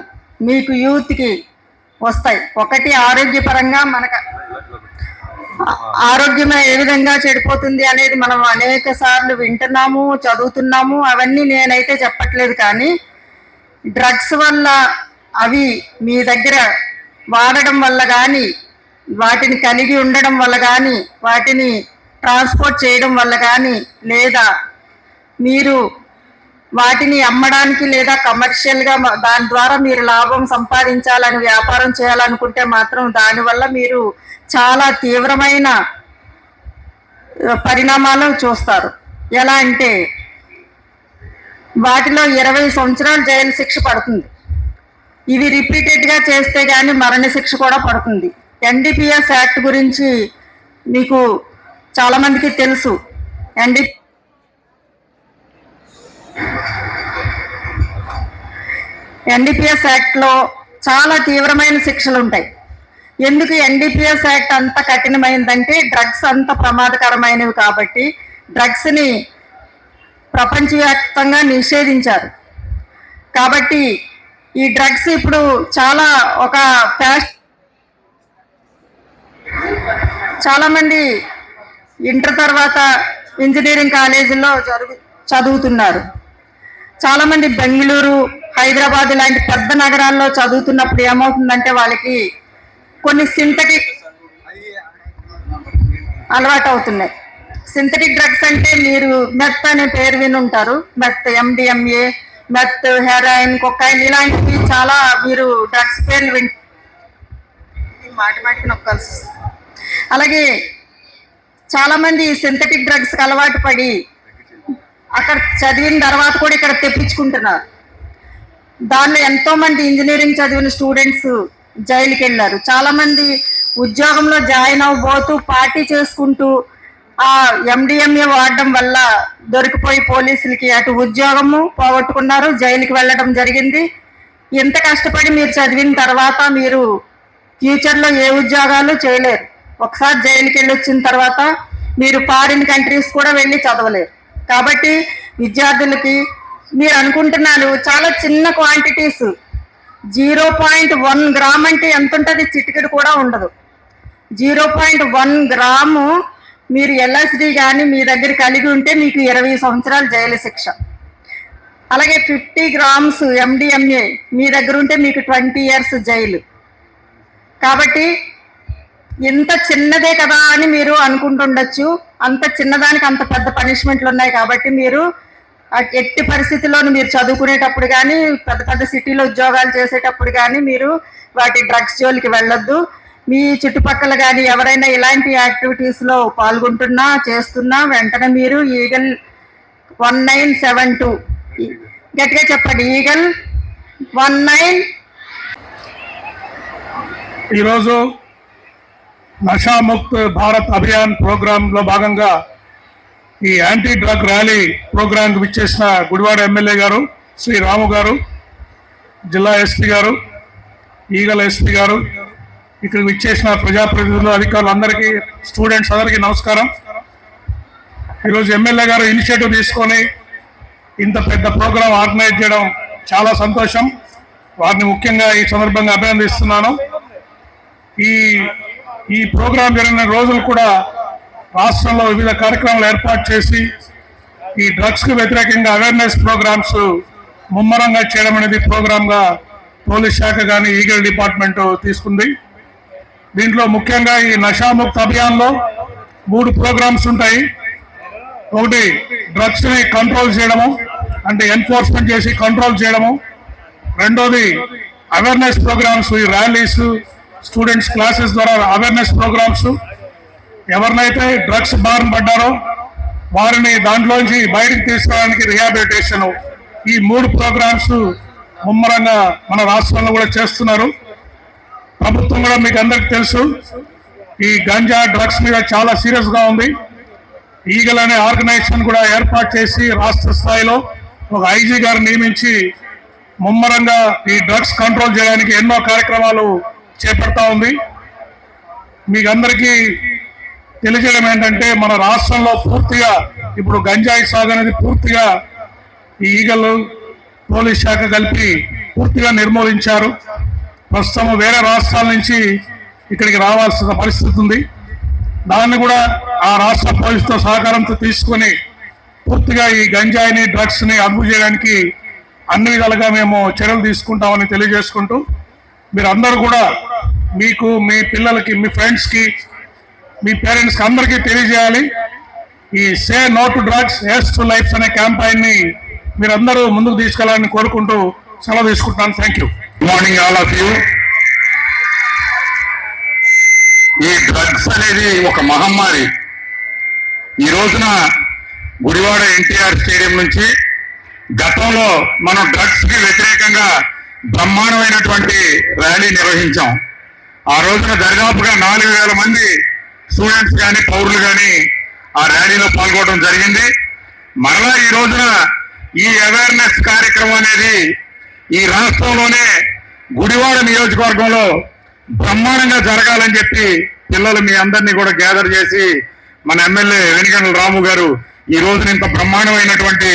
మీకు యూత్కి వస్తాయి. ఒకటి, ఆరోగ్యపరంగా మనకు ఆరోగ్యం ఏ విధంగా చెడిపోతుంది అనేది మనం అనేక సార్లు వింటున్నాము, చదువుతున్నాము. అవన్నీ నేనైతే చెప్పట్లేదు, కానీ డ్రగ్స్ వల్ల అవి మీ దగ్గర వాడడం వల్ల కానీ, వాటిని కలిగి ఉండడం వల్ల కానీ, వాటిని ట్రాన్స్పోర్ట్ చేయడం వల్ల కానీ, లేదా మీరు వాటిని అమ్మడానికి లేదా కమర్షియల్గా దాని ద్వారా మీరు లాభం సంపాదించాలని, వ్యాపారం చేయాలనుకుంటే మాత్రం దానివల్ల మీరు చాలా తీవ్రమైన పరిణామాలు చూస్తారు. ఎలా అంటే వాటిలో 20 సంవత్సరాలు జైలు శిక్ష పడుతుంది. ఇవి రిపీటెడ్గా చేస్తే కానీ మరణ శిక్ష కూడా పడుతుంది. NDPS యాక్ట్ గురించి మీకు చాలామందికి తెలుసు. NDPS యాక్ట్లో చాలా తీవ్రమైన శిక్షలు ఉంటాయి. ఎందుకు NDPS యాక్ట్ అంత కఠినమైందంటే డ్రగ్స్ అంత ప్రమాదకరమైనవి కాబట్టి డ్రగ్స్ని ప్రపంచవ్యాప్తంగా నిషేధించారు. కాబట్టి ఈ డ్రగ్స్ ఇప్పుడు చాలా ఒక చాలామంది ఇంటర్ తర్వాత ఇంజనీరింగ్ కాలేజీల్లో చదువుతున్నారు. చాలామంది బెంగళూరు, హైదరాబాద్ లాంటి పెద్ద నగరాల్లో చదువుతున్నప్పుడు ఏమవుతుందంటే వాళ్ళకి కొన్ని సింథటిక్ అలవాటు అవుతున్నాయి. సింథటిక్ డ్రగ్స్ అంటే మీరు మెత్ అనే పేరు విని ఉంటారు. మెత్, MDMA, మెత్, హెరాయిన్, కొకైన్ ఇలాంటివి చాలా మీరు డ్రగ్స్ పేర్లు మాటిమాటికి నొక్కాల్సి. అలాగే చాలామంది సింథటిక్ డ్రగ్స్కి అలవాటు పడి అక్కడ చదివిన తర్వాత కూడా ఇక్కడ తెప్పించుకుంటున్నారు. దానిలో ఎంతోమంది ఇంజనీరింగ్ చదివిన స్టూడెంట్స్ జైలుకి వెళ్ళారు. చాలామంది ఉద్యోగంలో జాయిన్ అవ్వబోతూ పార్టీ చేసుకుంటూ ఆ MDMA వాడడం వల్ల దొరికిపోయి పోలీసులకి అటు ఉద్యోగము పోగొట్టుకున్నారు, జైలుకి వెళ్ళడం జరిగింది. ఎంత కష్టపడి మీరు చదివిన తర్వాత మీరు ఫ్యూచర్లో ఏ ఉద్యోగాలు చేయలేరు. ఒకసారి జైలుకి వెళ్ళి వచ్చిన తర్వాత మీరు ఫారిన్ కంట్రీస్ కూడా వెళ్ళి చదవలేరు. కాబట్టి విద్యార్థులకి మీరు అనుకుంటున్నారు చాలా చిన్న క్వాంటిటీస్, 0.1 గ్రామ్ అంటే ఎంత ఉంటుంది, చిటికెడు కూడా ఉండదు. 0.1 గ్రాము మీరు LSD కానీ మీ దగ్గర కలిగి ఉంటే మీకు 20 సంవత్సరాలు జైలు శిక్ష. అలాగే 50 గ్రామ్స్ MDMA మీ దగ్గర ఉంటే మీకు 20 years జైలు. కాబట్టి ఇంత చిన్నదే కదా అని మీరు అనుకుంటుండొచ్చు. అంత చిన్నదానికి అంత పెద్ద పనిష్మెంట్లు ఉన్నాయి. కాబట్టి మీరు ఎట్టి పరిస్థితుల్లోనూ మీరు చదువుకునేటప్పుడు కానీ, పెద్ద పెద్ద సిటీలో ఉద్యోగాలు చేసేటప్పుడు కానీ మీరు వాటి డ్రగ్స్ జోలికి వెళ్ళొద్దు. మీ చుట్టుపక్కల కానీ ఎవరైనా ఇలాంటి యాక్టివిటీస్లో పాల్గొంటున్నా చేస్తున్నా వెంటనే మీరు ఈగల్ 1972. గట్టిగా చెప్పండి, ఈగల్ 19. ఈరోజు నషాముక్త్ భారత్ అభియాన్ ప్రోగ్రాంలో భాగంగా ఈ యాంటీ డ్రగ్ ర్యాలీ ప్రోగ్రాంకి విచ్చేసిన గుడివాడ ఎమ్మెల్యే గారు శ్రీ రాము గారు, జిల్లా ఎస్పీ గారు, ఈగల్ ఎస్పీ గారు, ఇక్కడికి విచ్చేసిన ప్రజాప్రతినిధులు, అధికారులు అందరికీ, స్టూడెంట్స్ అందరికీ నమస్కారం. ఈరోజు ఎమ్మెల్యే గారు ఇనిషియేటివ్ తీసుకొని ఇంత పెద్ద ప్రోగ్రాం ఆర్గనైజ్ చేయడం చాలా సంతోషం. వారిని ముఖ్యంగా ఈ సందర్భంగా అభినందిస్తున్నాను. ఈ ప్రోగ్రాం జరిగిన రోజులు కూడా రాష్ట్రంలో వివిధ కార్యక్రమాలు ఏర్పాటు చేసి ఈ డ్రగ్స్కి వ్యతిరేకంగా అవేర్నెస్ ప్రోగ్రామ్స్ ముమ్మరంగా చేయడం అనేది ప్రోగ్రాంగా పోలీస్ శాఖ కానీ ఈగల్ డిపార్ట్మెంట్ తీసుకుంది. దీంట్లో ముఖ్యంగా ఈ నషాముక్త అభియాన్లో 3 ప్రోగ్రామ్స్ ఉంటాయి. ఒకటి డ్రగ్స్ని కంట్రోల్ చేయడము, అంటే ఎన్ఫోర్స్మెంట్ చేసి కంట్రోల్ చేయడము. రెండోది అవేర్నెస్ ప్రోగ్రామ్స్, ఈ ర్యాలీస్, స్టూడెంట్స్ క్లాసెస్ ద్వారా అవేర్నెస్ ప్రోగ్రామ్స్. ఎవరినైతే డ్రగ్స్ బారిన పడ్డారో వారిని దాంట్లోంచి బయటకు తీసుకురావడానికి రిహాబిలిటేషన్. ఈ 3 ప్రోగ్రామ్స్ ముమ్మరంగా మన రాష్ట్రంలో కూడా చేస్తున్నారు. ప్రభుత్వం కూడా మీకు అందరికి తెలుసు, ఈ గంజా డ్రగ్స్ మీద చాలా సీరియస్గా ఉంది. ఈగల్ అనే ఆర్గనైజేషన్ కూడా ఏర్పాటు చేసి రాష్ట్ర స్థాయిలో ఒక ఐజీ గారు నియమించి ముమ్మరంగా ఈ డ్రగ్స్ కంట్రోల్ చేయడానికి ఎన్నో కార్యక్రమాలు చేపడతా ఉంది. మీకు అందరికీ తెలియజేయడం ఏంటంటే మన రాష్ట్రంలో పూర్తిగా ఇప్పుడు గంజాయి సాగు అనేది పూర్తిగా ఈ ఈగల్ పోలీస్ శాఖ కలిపి పూర్తిగా నిర్మూలించారు. ప్రస్తుతం వేరే రాష్ట్రాల నుంచి ఇక్కడికి రావాల్సిన పరిస్థితి ఉంది. దాన్ని కూడా ఆ రాష్ట్ర పోలీసుతో సహకారంతో తీసుకొని పూర్తిగా ఈ గంజాయిని డ్రగ్స్ని అదుపు చేయడానికి అన్ని విధాలుగా మేము చర్యలు తీసుకుంటామని తెలియజేసుకుంటూ, మీరు అందరూ కూడా మీకు, మీ పిల్లలకి, మీ ఫ్రెండ్స్కి, మీ పేరెంట్స్కి అందరికీ తెలియజేయాలి. ఈ say no to drugs, yes to lifes అనే క్యాంపైన్ని మీరందరూ ముందుకు తీసుకెళ్లాలని కోరుకుంటూ సెలవు తీసుకుంటున్నాను. Thank you. Good morning all of you. ఈ డ్రగ్స్ అనేది ఒక మహమ్మారి. ఈ రోజున గుడివాడ ఎన్టీఆర్ స్టేడియం నుంచి గతంలో మనం డ్రగ్స్ కి వ్యతిరేకంగా బ్రహ్మాండమైనటువంటి ర్యాలీ నిర్వహించాం. ఆ రోజున దరిదాపుగా 4,000 మంది స్టూడెంట్స్ కానీ పౌరులు కానీ ఆ ర్యాలీలో పాల్గొనడం జరిగింది. మరలా ఈ రోజున ఈ అవేర్నెస్ కార్యక్రమం అనేది ఈ రాష్ట్రంలోనే గుడివాడ నియోజకవర్గంలో బ్రహ్మాండంగా జరగాలని చెప్పి పిల్లలు మీ అందరినీ కూడా గ్యాదర్ చేసి మన ఎమ్మెల్యే వెనిగండ్ల రాము గారు ఈ రోజున ఇంత బ్రహ్మాండమైనటువంటి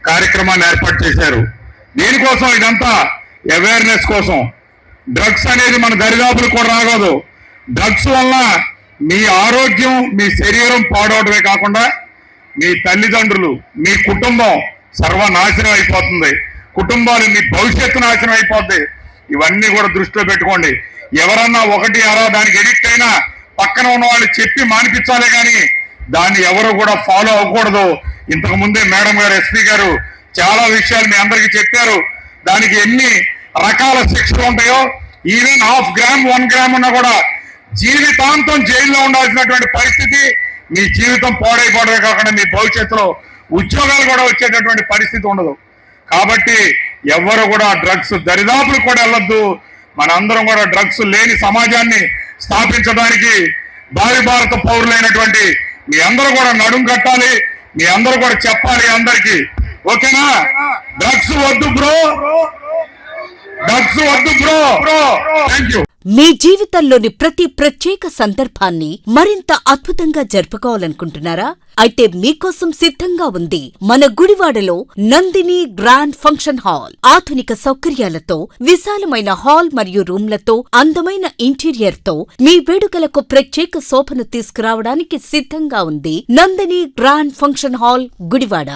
కార్యక్రమాన్ని ఏర్పాటు చేశారు. దీనికోసం ఇదంతా అవేర్నెస్ కోసం. డ్రగ్స్ అనేది మన దరిదాపులు కూడా రాకూడదు. డ్రగ్స్ వల్ల మీ ఆరోగ్యం, మీ శరీరం పాడవడమే కాకుండా మీ తల్లిదండ్రులు, మీ కుటుంబం సర్వనాశనం అయిపోతుంది. కుటుంబాలు, మీ భవిష్యత్తు నాశనం అయిపోద్ది. ఇవన్నీ కూడా దృష్టిలో పెట్టుకోండి. ఎవరన్నా ఒకటి అరా దానికి ఎడిక్ట్ అయినా పక్కన ఉన్న వాళ్ళు చెప్పి మానిపించాలే కానీ దాన్ని ఎవరు కూడా ఫాలో అవ్వకూడదు. ఇంతకు ముందే మేడం గారు, ఎస్పీ గారు చాలా విషయాలు మీ అందరికీ చెప్పారు. దానికి ఎన్ని రకాల శిక్షలు ఉంటాయో, ఈవెన్ 0.5 గ్రామ్ 1 గ్రామ్ ఉన్నా కూడా జీవితాంతం జైల్లో ఉండాల్సినటువంటి పరిస్థితి. మీ జీవితం పాడైపోవడమే కాకుండా మీ భవిష్యత్తులో ఉద్యోగాలు కూడా వచ్చేటటువంటి పరిస్థితి ఉండదు. కాబట్టి ఎవరు కూడా డ్రగ్స్ దరిదాపులు కూడా వెళ్ళొద్దు. మనందరం కూడా డ్రగ్స్ లేని సమాజాన్ని స్థాపించడానికి భావి భారత పౌరులైనటువంటి మీ అందరూ కూడా నడుం కట్టాలి. మీ అందరూ కూడా చెప్పాలి అందరికీ. ఓకేనా? డ్రగ్స్ వద్దు బ్రో, డ్రగ్స్ వద్దు బ్రో. Thank you. మీ జీవితంలోని ప్రతి ప్రత్యేక సందర్భాన్ని మరింత అద్భుతంగా జరుపుకోవాలనుకుంటున్నారా? అయితే మీకోసం సిద్ధంగా ఉంది మన గుడివాడలో నందిని గ్రాండ్ ఫంక్షన్ హాల్. ఆధునిక సౌకర్యాలతో, విశాలమైన హాల్ మరియు రూమ్లతో, అందమైన ఇంటీరియర్ తో మీ వేడుకలకు ప్రత్యేక శోభను తీసుకురావడానికి సిద్ధంగా ఉంది Nandini grand function hall Gudivada.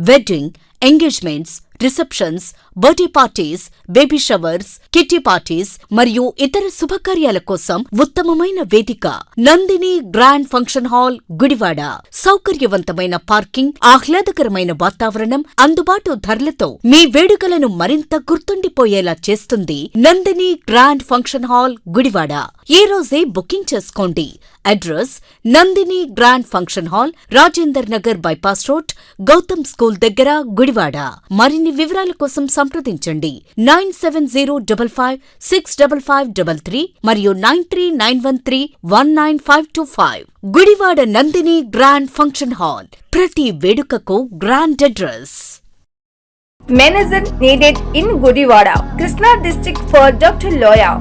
Wedding, engagements, receptions, birthday parties, baby showers, kitty parties మరియు ఇతర శుభకార్యాల కోసం ఉత్తమమైన వేదిక Nandini grand function hall, Gudivada. సౌకర్యవంతమైన పార్కింగ్, ఆహ్లాదకరమైన వాతావరణం, అందుబాటు ధరలతో మీ వేడుకలను మరింత గుర్తుండిపోయేలా చేస్తుంది Nandini grand function hall, Gudivada. ఈ రోజే బుకింగ్ చేసుకోండి. Address Nandini grand function hall, Rajender Nagar bypass road, Gautam school దగ్గర, గుడివాడ. మరిన్ని వివరాల కోసం సంప్రదించండి 9705565533 మరియు 9391319525. Gudivada Nandini grand function hall. ప్రతి వేడుకకు grand address. Manager needed in Gudivada, Krishna district for Dr. Loya.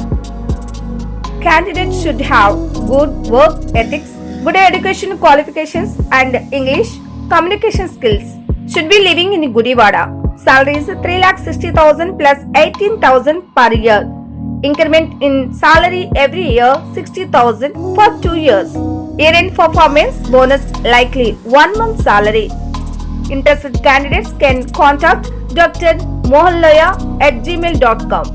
Candidates should have good work ethics, good education qualifications and English communication skills. Should be living in Gudivada. Salary is 3,60,000 plus 18,000 per year. Increment in salary every year 60,000 for 2 years. Year-end performance bonus likely 1 month salary. Interested candidates can contact Dr. Mohanloya at gmail.com.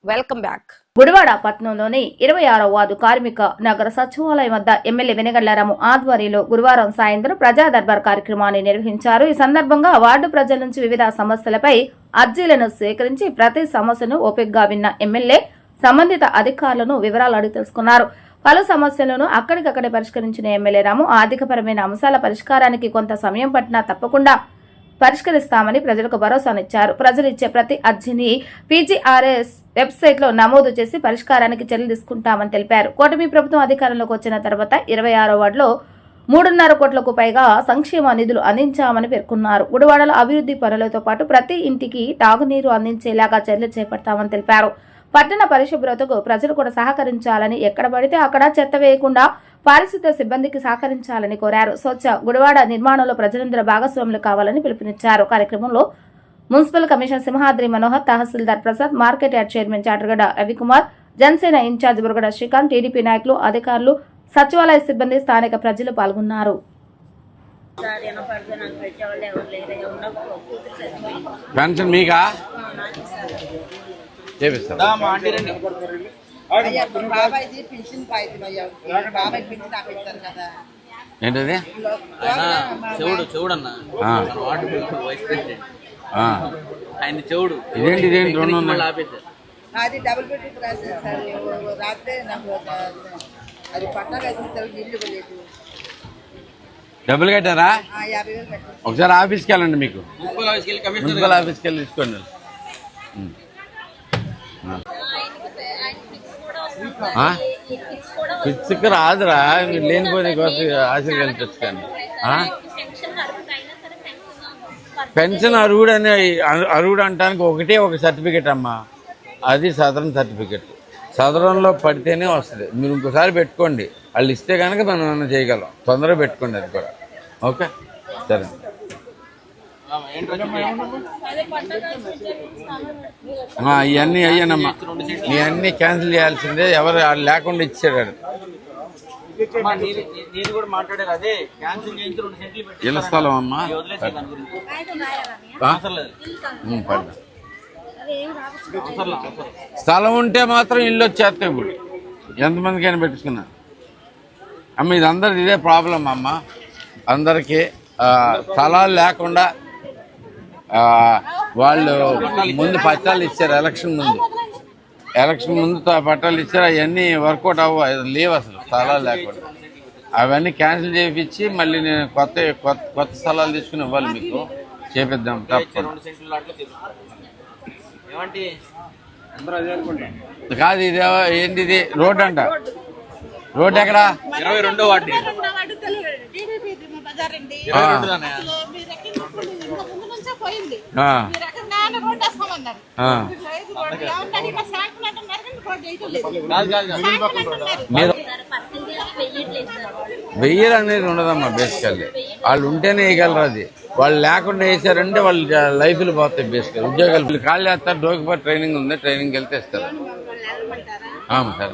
Welcome back. Gudivada పట్టణంలోని 26వ ward కార్మిక నగర సచివాలయం వద్ద MLA వెనగళ్లారాము ఆధ్వర్యంలో గురువారం సాయంత్రం ప్రజా దర్బార్ కార్యక్రమాన్ని నిర్వహించారు. ఈ సందర్భంగా వార్డు ప్రజల నుంచి వివిధ సమస్యలపై అర్జీలను సేకరించి ప్రతి సమస్యను ఓపికగా విన్న ఎమ్మెల్యే సంబంధిత అధికారులను వివరాలు అడిగి తెలుసుకున్నారు. పలు సమస్యలను అక్కడికక్కడే పరిష్కరించిన ఎమ్మెల్యే రాము ఆర్థికపరమైన అంశాల పరిష్కారానికి కొంత సమయం పట్టినా తప్పకుండా పరిష్కరిస్తామని ప్రజలకు భరోసానిచ్చారు. ప్రజలు ఇచ్చే ప్రతి అర్జీని PGRS వెబ్సైట్ లో నమోదు చేసి పరిష్కారానికి చర్యలు తీసుకుంటామని తెలిపారు. కూటమి ప్రభుత్వం అధికారంలోకి వచ్చిన తర్వాత 26వ వార్డులో 3.5 కోట్లకు పైగా సంక్షేమ నిధులు అందించామని పేర్కొన్నారు. గుడివాడలో అభివృద్ధి పనులతో పాటు ప్రతి ఇంటికి తాగునీరు అందించేలాగా చర్యలు చేపడతామని తెలిపారు. పట్టణ పరిశుభ్రతకు ప్రజలు కూడా సహకరించాలని, ఎక్కడ పడితే అక్కడ చెత్త వేయకుండా పారిశుద్ధ్య సిబ్బందికి సహకరించాలని కోరారు. స్వచ్ఛ గుడివాడ నిర్మాణంలో ప్రజలందరూ భాగస్వాములు కావాలని పిలుపునిచ్చారు. కార్యక్రమంలో మున్సిపల్ కమిషనర్ సింహాద్రి మనోహర్, తహసీల్దార్ Prasad, market yard chairman Chatagadda Ravikumar, Janasena in-charge Buragada Srikanth, TDP నాయకులు, అధికారులు, సచివాలయ సిబ్బంది, స్థానిక ప్రజలు పాల్గొన్నారు. పెన్షన్ మీకా ఏంటది చెవుడన్నా వైస్ ప్రెసిడెంట్ ఆయన చెవుడు ఇదేంటి అది డబుల్ బెడ్రూమ్ రాసేది సార్. రాత్రే నాకు అది పట్టా వేసిన ఇల్లు లేదు. డబ్బులు కట్టారా? 50,000 కట్టారు. ఒకసారి ఆఫీస్కి వెళ్ళండి, మీకు మున్సిపల్ ఆఫీస్కి వెళ్ళి తీసుకోండి. పిచ్చుకు రాదురా, మీరు లేనిపోయిన ఆశలు కల్పించండి. పెన్షన్ అరుగుడు అంటానికి ఒకటే ఒక సర్టిఫికెట్ అమ్మా, అది సదరన్ సర్టిఫికెట్. సదరంలో పడితేనే వస్తుంది. మీరు ఇంకోసారి పెట్టుకోండి, వాళ్ళు ఇస్తే కనుక మనం ఏమైనా చేయగలం. తొందరగా పెట్టుకోండి అది కూడా. ఓకే సరే. ఇవన్నీ అయ్యానమ్మా, ఇవన్నీ క్యాన్సిల్ చేయాల్సిందే. ఎవరు లేకుండా ఇచ్చాడు ఇళ్ళ స్థలం అమ్మా. స్థలం ఉంటే మాత్రం ఇల్లు వచ్చేస్తాయి. ఇప్పుడు ఎంతమందికైనా పెట్టుకున్నా అమ్మ, ఇది అందరిది ఇదే ప్రాబ్లం అమ్మ. అందరికీ స్థలాలు లేకుండా వాళ్ళు ముందు పట్టాలు ఇచ్చారు. ఎలక్షన్ ముందు పట్టాలు ఇచ్చారు. అవన్నీ వర్కౌట్ లేవు అసలు స్థలాలు లేకుండా. అవన్నీ క్యాన్సిల్ చేయించి మళ్ళీ నేను కొత్త స్థలాలు తీసుకుని ఇవ్వాలి, మీకు చేపిద్దాం తప్పకుండా. కాదు ఇది ఏంటిది రోడ్ అంట. రోడ్ ఎక్కడ? 22వ వార్డు. వెయ్యరు అనేది ఉండదమ్మా. బేసికల్లీ వాళ్ళు ఉంటేనే వేయగలరు. అది వాళ్ళు లేకుండా వేసారంటే వాళ్ళు లైఫ్లు పోతాయి. బేసికల్ ఉద్యోగాలు కాళ్ళు వేస్తారు. డోకిపా ట్రైనింగ్ ఉంది, ట్రైనింగ్కి వెళ్తే ఇస్తారు. సరే,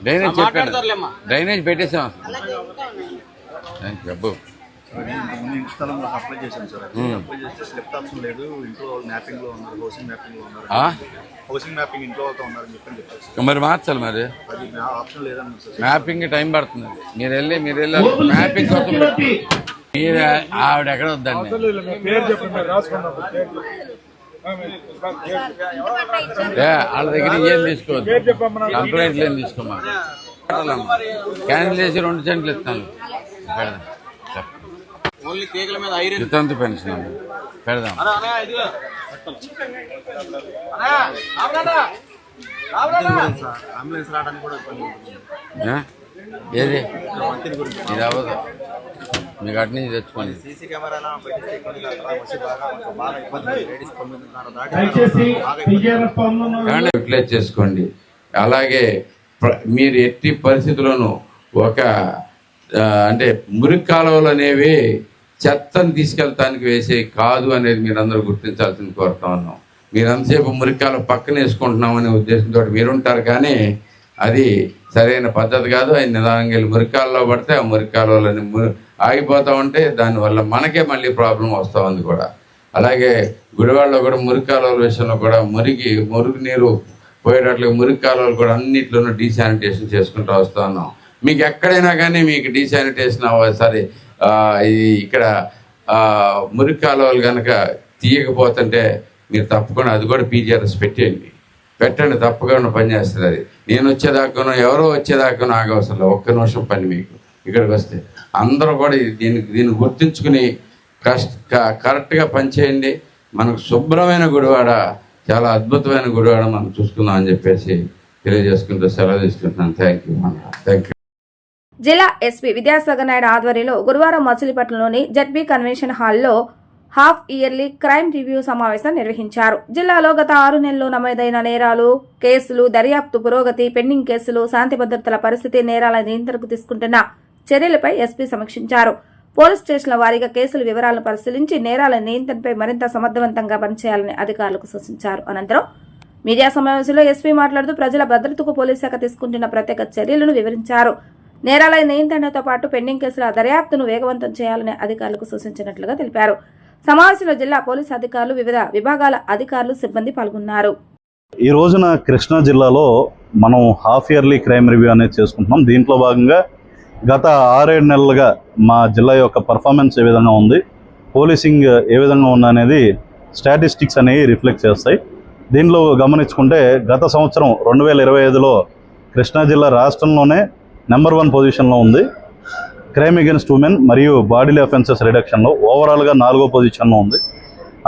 డ్రైనేజ్ చెప్పాను, డ్రైనేజ్ పెట్టేసాం అసలు. డబ్బు ముందు ఇంటి స్థలం కోసం అప్లై చేశాను సార్. అప్లై చేస్తే సెలెక్ట్ ఆప్షన్ లేదు, ఇంట్లో మ్యాపింగ్ లో ఉన్నారు, హౌసింగ్ మ్యాపింగ్ లో ఉన్నారు, హౌసింగ్ మ్యాపింగ్ ఇంట్లో ఉన్నారని చెప్పారు. మరి మార్చాలి, మరి అది ఆప్షన్ లేదన్నారు సార్. మ్యాపింగ్ టైం పడుతుంది. మీరు వెళ్ళి మ్యాపింగ్ కోసం మీరు ఆవిడ ఎక్కడ వద్దండి. వాళ్ళ దగ్గర ఏం తీసుకోవద్దు, కంప్లైంట్లు ఏం తీసుకోమా. క్యాన్సిల్ చేసి 2 సెంట్లు ఇస్తాను, పెడదాం. వితంతు పెన్షన్ పెడదాం. అంబులెన్స్ రావడానికి కూడా ఏది ఇది అవ్వదు, మీకు అటు నుంచి తెచ్చుకోండి. సీసీ కెమెరా యూటిలైజ్ చేసుకోండి. అలాగే మీరు ఎట్టి పరిస్థితుల్లోనూ ఒక అంటే మురికి కాలువలు అనేవి చెత్తను తీసుకెళ్తానికి వేసే కాదు అనేది మీరందరూ గుర్తించాల్సింది కోరుతా ఉన్నాం. మీరు అంతసేపు మురికి కాలువ పక్కన వేసుకుంటున్నామనే ఉద్దేశంతో మీరుంటారు, కానీ అది సరైన పద్ధతి కాదు. అది నిదానంగా వెళ్ళి మురికి కాలువలో పడితే ఆ మురికి కాలువలని ఆగిపోతూ ఉంటే దానివల్ల మనకే మళ్ళీ ప్రాబ్లం వస్తూ ఉంది కూడా. అలాగే గుడివాడలో కూడా మురికి కాలువల విషయంలో కూడా మురికి నీరు పోయేటట్లుగా మురికి కాలువలు కూడా అన్నింటిలోనూ డీశానిటేషన్ చేసుకుంటూ వస్తూ ఉన్నాం. మీకు ఎక్కడైనా కానీ మీకు డీశానిటేషన్ సరే ఇక్కడ మురికి కాలువలు కనుక తీయకపోతుంటే మీరు తప్పకుండా అది కూడా పీజీఆర్ఎస్ పెట్టండి, తప్పకుండా పనిచేస్తుంది. అది నేను వచ్చేదాకానో ఎవరో వచ్చేదాకానో ఆగవసరం, ఒక్క నిమిషం పని మీకు ఇక్కడికి వస్తే. అందరూ కూడా దీన్ని గుర్తుంచుకుని కరెక్ట్గా పనిచేయండి. మనకు శుభ్రమైన గుడివాడ, చాలా అద్భుతమైన గుడివాడ మనం చూసుకుందాం అని చెప్పేసి తెలియజేసుకుంటూ సెలవు తీసుకుంటున్నాను. Thank you. జిల్లా ఎస్పీ విద్యాసాగర్ నాయుడు ఆధ్వర్యంలో గురువారం మచిలీపట్నంలోని జడ్పీ కన్వెన్షన్ హాల్లో హాఫ్ ఇయర్లీ క్రైమ్ రివ్యూ సమావేశం నిర్వహించారు. జిల్లాలో గత 6 నెలల్లో నమోదైన నేరాలు, కేసులు, దర్యాప్తు పురోగతి, పెండింగ్ కేసులు, శాంతి భద్రతల పరిస్థితి, నేరాల నియంత్రణకు తీసుకుంటున్న చర్యలపై ఎస్పీ సమీక్షించారు. పోలీస్ స్టేషన్ల వారీగా కేసుల వివరాలను పరిశీలించి నేరాల నియంత్రణపై మరింత సమర్థవంతంగా పనిచేయాలని అధికారులకు సూచించారు. అనంతరం మీడియా సమావేశంలో ఎస్పీ మాట్లాడుతూ ప్రజల భద్రతకు పోలీస్ శాఖ తీసుకుంటున్న ప్రత్యేక చర్యలను వివరించారు. నేరాల నియంత్రణతో పాటు పెండింగ్ కేసుల దర్యాప్తును వేగవంతం చేయాలని అధికారులకు సూచించినట్లుగా తెలిపారు. సమావేశంలో జిల్లా పోలీసు అధికారులు, వివిధ విభాగాల అధికారులు, సిబ్బంది పాల్గొన్నారు. ఈ రోజున కృష్ణా జిల్లాలో మనం హాఫ్ ఇయర్లీ క్రైమ్ రివ్యూ అనేది చేసుకుంటున్నాం. దీంట్లో భాగంగా గత 6-7 నెలలుగా మా జిల్లా యొక్క పర్ఫార్మెన్స్ ఏ విధంగా ఉంది, పోలీసింగ్ ఏ విధంగా ఉందనేది స్టాటిస్టిక్స్ అనేవి రిఫ్లెక్ట్ చేస్తాయి. దీనిలో గమనించుకుంటే గత సంవత్సరం 2025లో కృష్ణా జిల్లా రాష్ట్రంలోనే నెంబర్ 1 పొజిషన్లో ఉంది. క్రైమ్ అగెన్స్ట్ ఉమెన్ మరియు బాడీలీ అఫెన్సెస్ రిడక్షన్లో ఓవరాల్గా 4వ పొజిషన్లో ఉంది.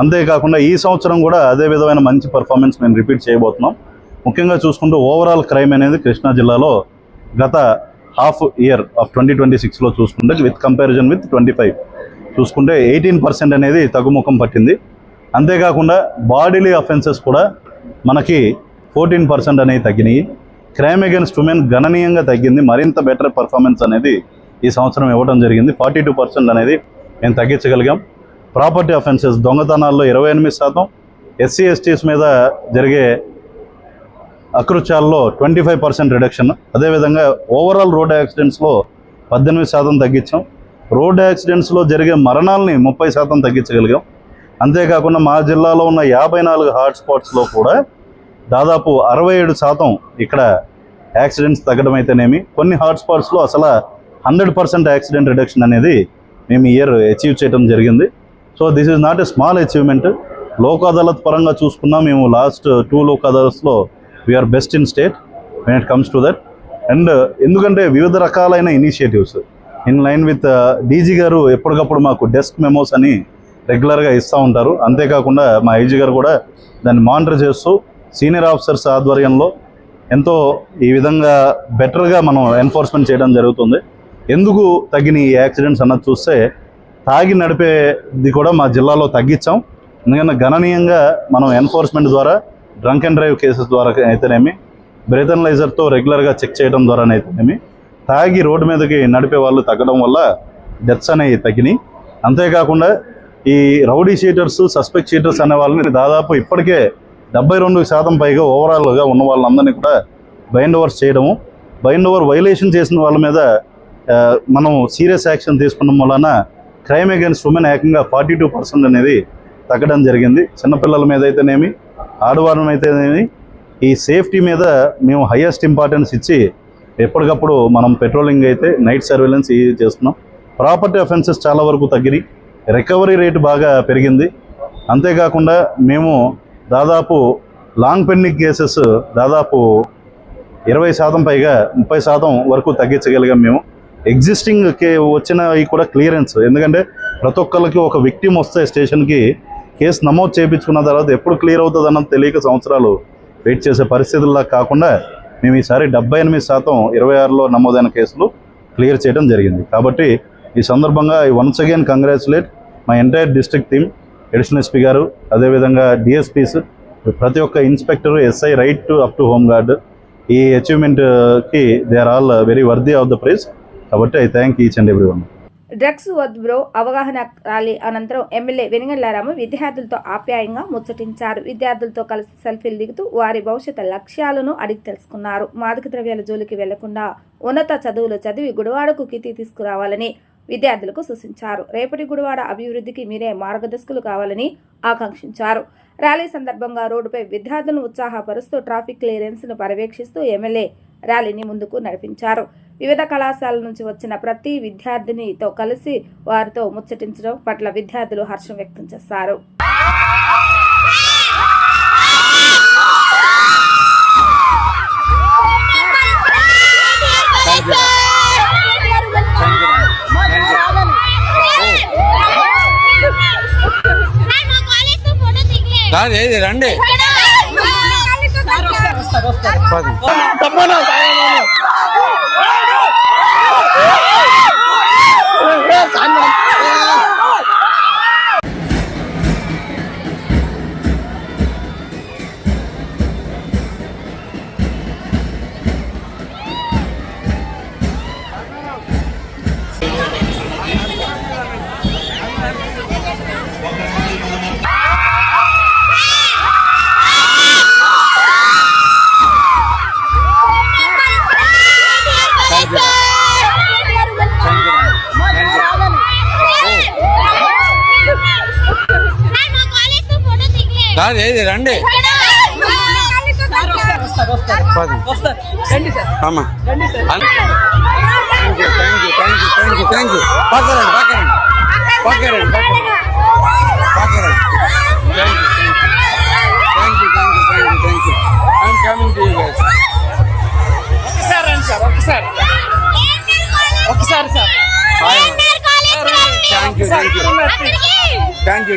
అంతేకాకుండా ఈ సంవత్సరం కూడా అదే విధమైన మంచి పర్ఫార్మెన్స్ మేము రిపీట్ చేయబోతున్నాం. ముఖ్యంగా చూసుకుంటూ ఓవరాల్ క్రైమ్ అనేది కృష్ణా జిల్లాలో గత హాఫ్ ఇయర్ ఆఫ్ 2026లో చూసుకుంటే విత్ కంపారిజన్ విత్ 25 చూసుకుంటే 18% అనేది తగ్గుముఖం పట్టింది. అంతేకాకుండా బాడీలీ అఫెన్సెస్ కూడా మనకి 14% అనేవి తగ్గినాయి. క్రైమ్ అగెన్స్ట్ ఉమెన్ గణనీయంగా తగ్గింది. మరింత బెటర్ పర్ఫార్మెన్స్ అనేది ఈ సంవత్సరం ఇవ్వడం జరిగింది. 42% అనేది మేము తగ్గించగలిగాం. ప్రాపర్టీ అఫెన్సెస్ దొంగతనాల్లో 28%, ఎస్సీ ఎస్టీస్ మీద జరిగే అకృత్యాల్లో 25% రిడక్షన్. అదేవిధంగా ఓవరాల్ రోడ్ యాక్సిడెంట్స్లో 18% తగ్గించాం. రోడ్ యాక్సిడెంట్స్లో జరిగే మరణాలని 30% తగ్గించగలిగాం. అంతేకాకుండా మా జిల్లాలో ఉన్న 54 హాట్స్పాట్స్లో కూడా దాదాపు 67% ఇక్కడ యాక్సిడెంట్స్ తగ్గడం అయితేనేమి, కొన్ని హాట్స్పాట్స్లో అసలు 100% యాక్సిడెంట్ రిడక్షన్ అనేది మేము ఈ ఇయర్ అచీవ్ చేయడం జరిగింది. So this is not a small achievement. Lok Adalat పరంగా చూసుకున్నా మేము లాస్ట్ 2 లోక్ అదాలత్స్లో we are best in state when it comes to that. And ఎందుకంటే వివిధ రకాలైన initiatives in line with DG గారు ఎప్పటికప్పుడు మాకు డెస్క్ మెమోస్ అని రెగ్యులర్గా ఇస్తూ ఉంటారు. అంతేకాకుండా మా ఐజీ గారు కూడా దాన్ని మానిటర్ చేస్తూ సీనియర్ ఆఫీసర్స్ ఆధ్వర్యంలో ఎంతో ఈ విధంగా బెటర్గా మనం ఎన్ఫోర్స్మెంట్ చేయడం జరుగుతుంది. ఎందుకు తగ్గిన ఈ యాక్సిడెంట్స్ అన్నది చూస్తే తాగి నడిపేది కూడా మా జిల్లాలో తగ్గించాం. ఎందుకంటే గణనీయంగా మనం ఎన్ఫోర్స్మెంట్ ద్వారా డ్రంక్ అండ్ డ్రైవ్ కేసెస్ ద్వారా అయితేనేమి, బ్రెతనలైజర్తో రెగ్యులర్గా చెక్ చేయడం ద్వారానైతేనేమి, తాగి రోడ్డు మీదకి నడిపే వాళ్ళు తగ్గడం వల్ల డెత్స్ అనేవి తగ్గినాయి. అంతేకాకుండా ఈ రౌడీ షీటర్స్, సస్పెక్ట్ షీటర్స్ అనే వాళ్ళని దాదాపు ఇప్పటికే 72% పైగా ఓవరాల్గా ఉన్న వాళ్ళందరినీ కూడా బైండ్ ఓవర్స్ చేయడము, బైండ్ ఓవర్ వైలేషన్ చేసిన వాళ్ళ మీద మనం సీరియస్ యాక్షన్ తీసుకున్న వలన క్రైమ్ అగైన్స్ ఉమెన్ ఏకంగా 42% అనేది తగ్గడం జరిగింది. చిన్నపిల్లల మీద అయితేనేమి, ఆడవారం అయితేనేమి, ఈ సేఫ్టీ మీద మేము హైయెస్ట్ ఇంపార్టెన్స్ ఇచ్చి ఎప్పటికప్పుడు మనం పెట్రోలింగ్ అయితే నైట్ సర్వేలెన్స్ చేస్తున్నాం. ప్రాపర్టీ అఫెన్సెస్ చాలా వరకు తగ్గినాయి, రికవరీ రేటు బాగా పెరిగింది. అంతేకాకుండా మేము దాదాపు లాంగ్ పెండింగ్ కేసెస్ దాదాపు 20% పైగా 30% వరకు తగ్గించగలిగాం. మేము ఎగ్జిస్టింగ్ వచ్చినవి కూడా క్లియరెన్స్, ఎందుకంటే ప్రతి ఒక్కరికి ఒక విక్టిమ్ వస్తే స్టేషన్కి కేసు నమోదు చేయించుకున్న తర్వాత ఎప్పుడు క్లియర్ అవుతుంది అన్నది తెలియక సంవత్సరాలు వెయిట్ చేసే పరిస్థితుల్లో కాకుండా మేము ఈసారి 78% 26లో నమోదైన కేసులు క్లియర్ చేయడం జరిగింది. కాబట్టి ఈ సందర్భంగా once again congratulate my entire district team, additional SP గారు, అదేవిధంగా డిఎస్పీస్, ప్రతి ఒక్క inspector, SI right to up to home guard. ఈ అచీవ్మెంట్కి they are all very worthy of the prize. కాబట్టి I thank each and every one. Drugs వద్దు bro అవగాహన rally అనంతరం ఎమ్మెల్యే వెనిగళ్లారాము విద్యార్థులతో ఆప్యాయంగా ముచ్చటించారు. విద్యార్థులతో కలిసి సెల్ఫీలు దిగుతూ వారి భవిష్యత్ లక్ష్యాలను అడిగి తెలుసుకున్నారు. మాదక ద్రవ్యాల జోలికి వెళ్లకుండా ఉన్నత చదువులు చదివి గుడివాడకు కీర్తి తీసుకురావాలని విద్యార్థులకు సూచించారు. రేపటి గుడివాడ అభివృద్ధికి మీరే మార్గదర్శకులు కావాలని ఆకాంక్షించారు. ర్యాలీ సందర్భంగా రోడ్డుపై విద్యార్థులను ఉత్సాహపరుస్తూ ట్రాఫిక్ క్లియరెన్స్ ను పర్యవేక్షిస్తూ ఎమ్మెల్యే ర్యాలీని ముందుకు నడిపించారు. వివిధ కళాశాలల నుంచి వచ్చిన ప్రతి విద్యార్థినితో కలిసి వారితో ముచ్చటించడం పట్ల విద్యార్థులు హర్షం వ్యక్తం చేశారు. రండి రండి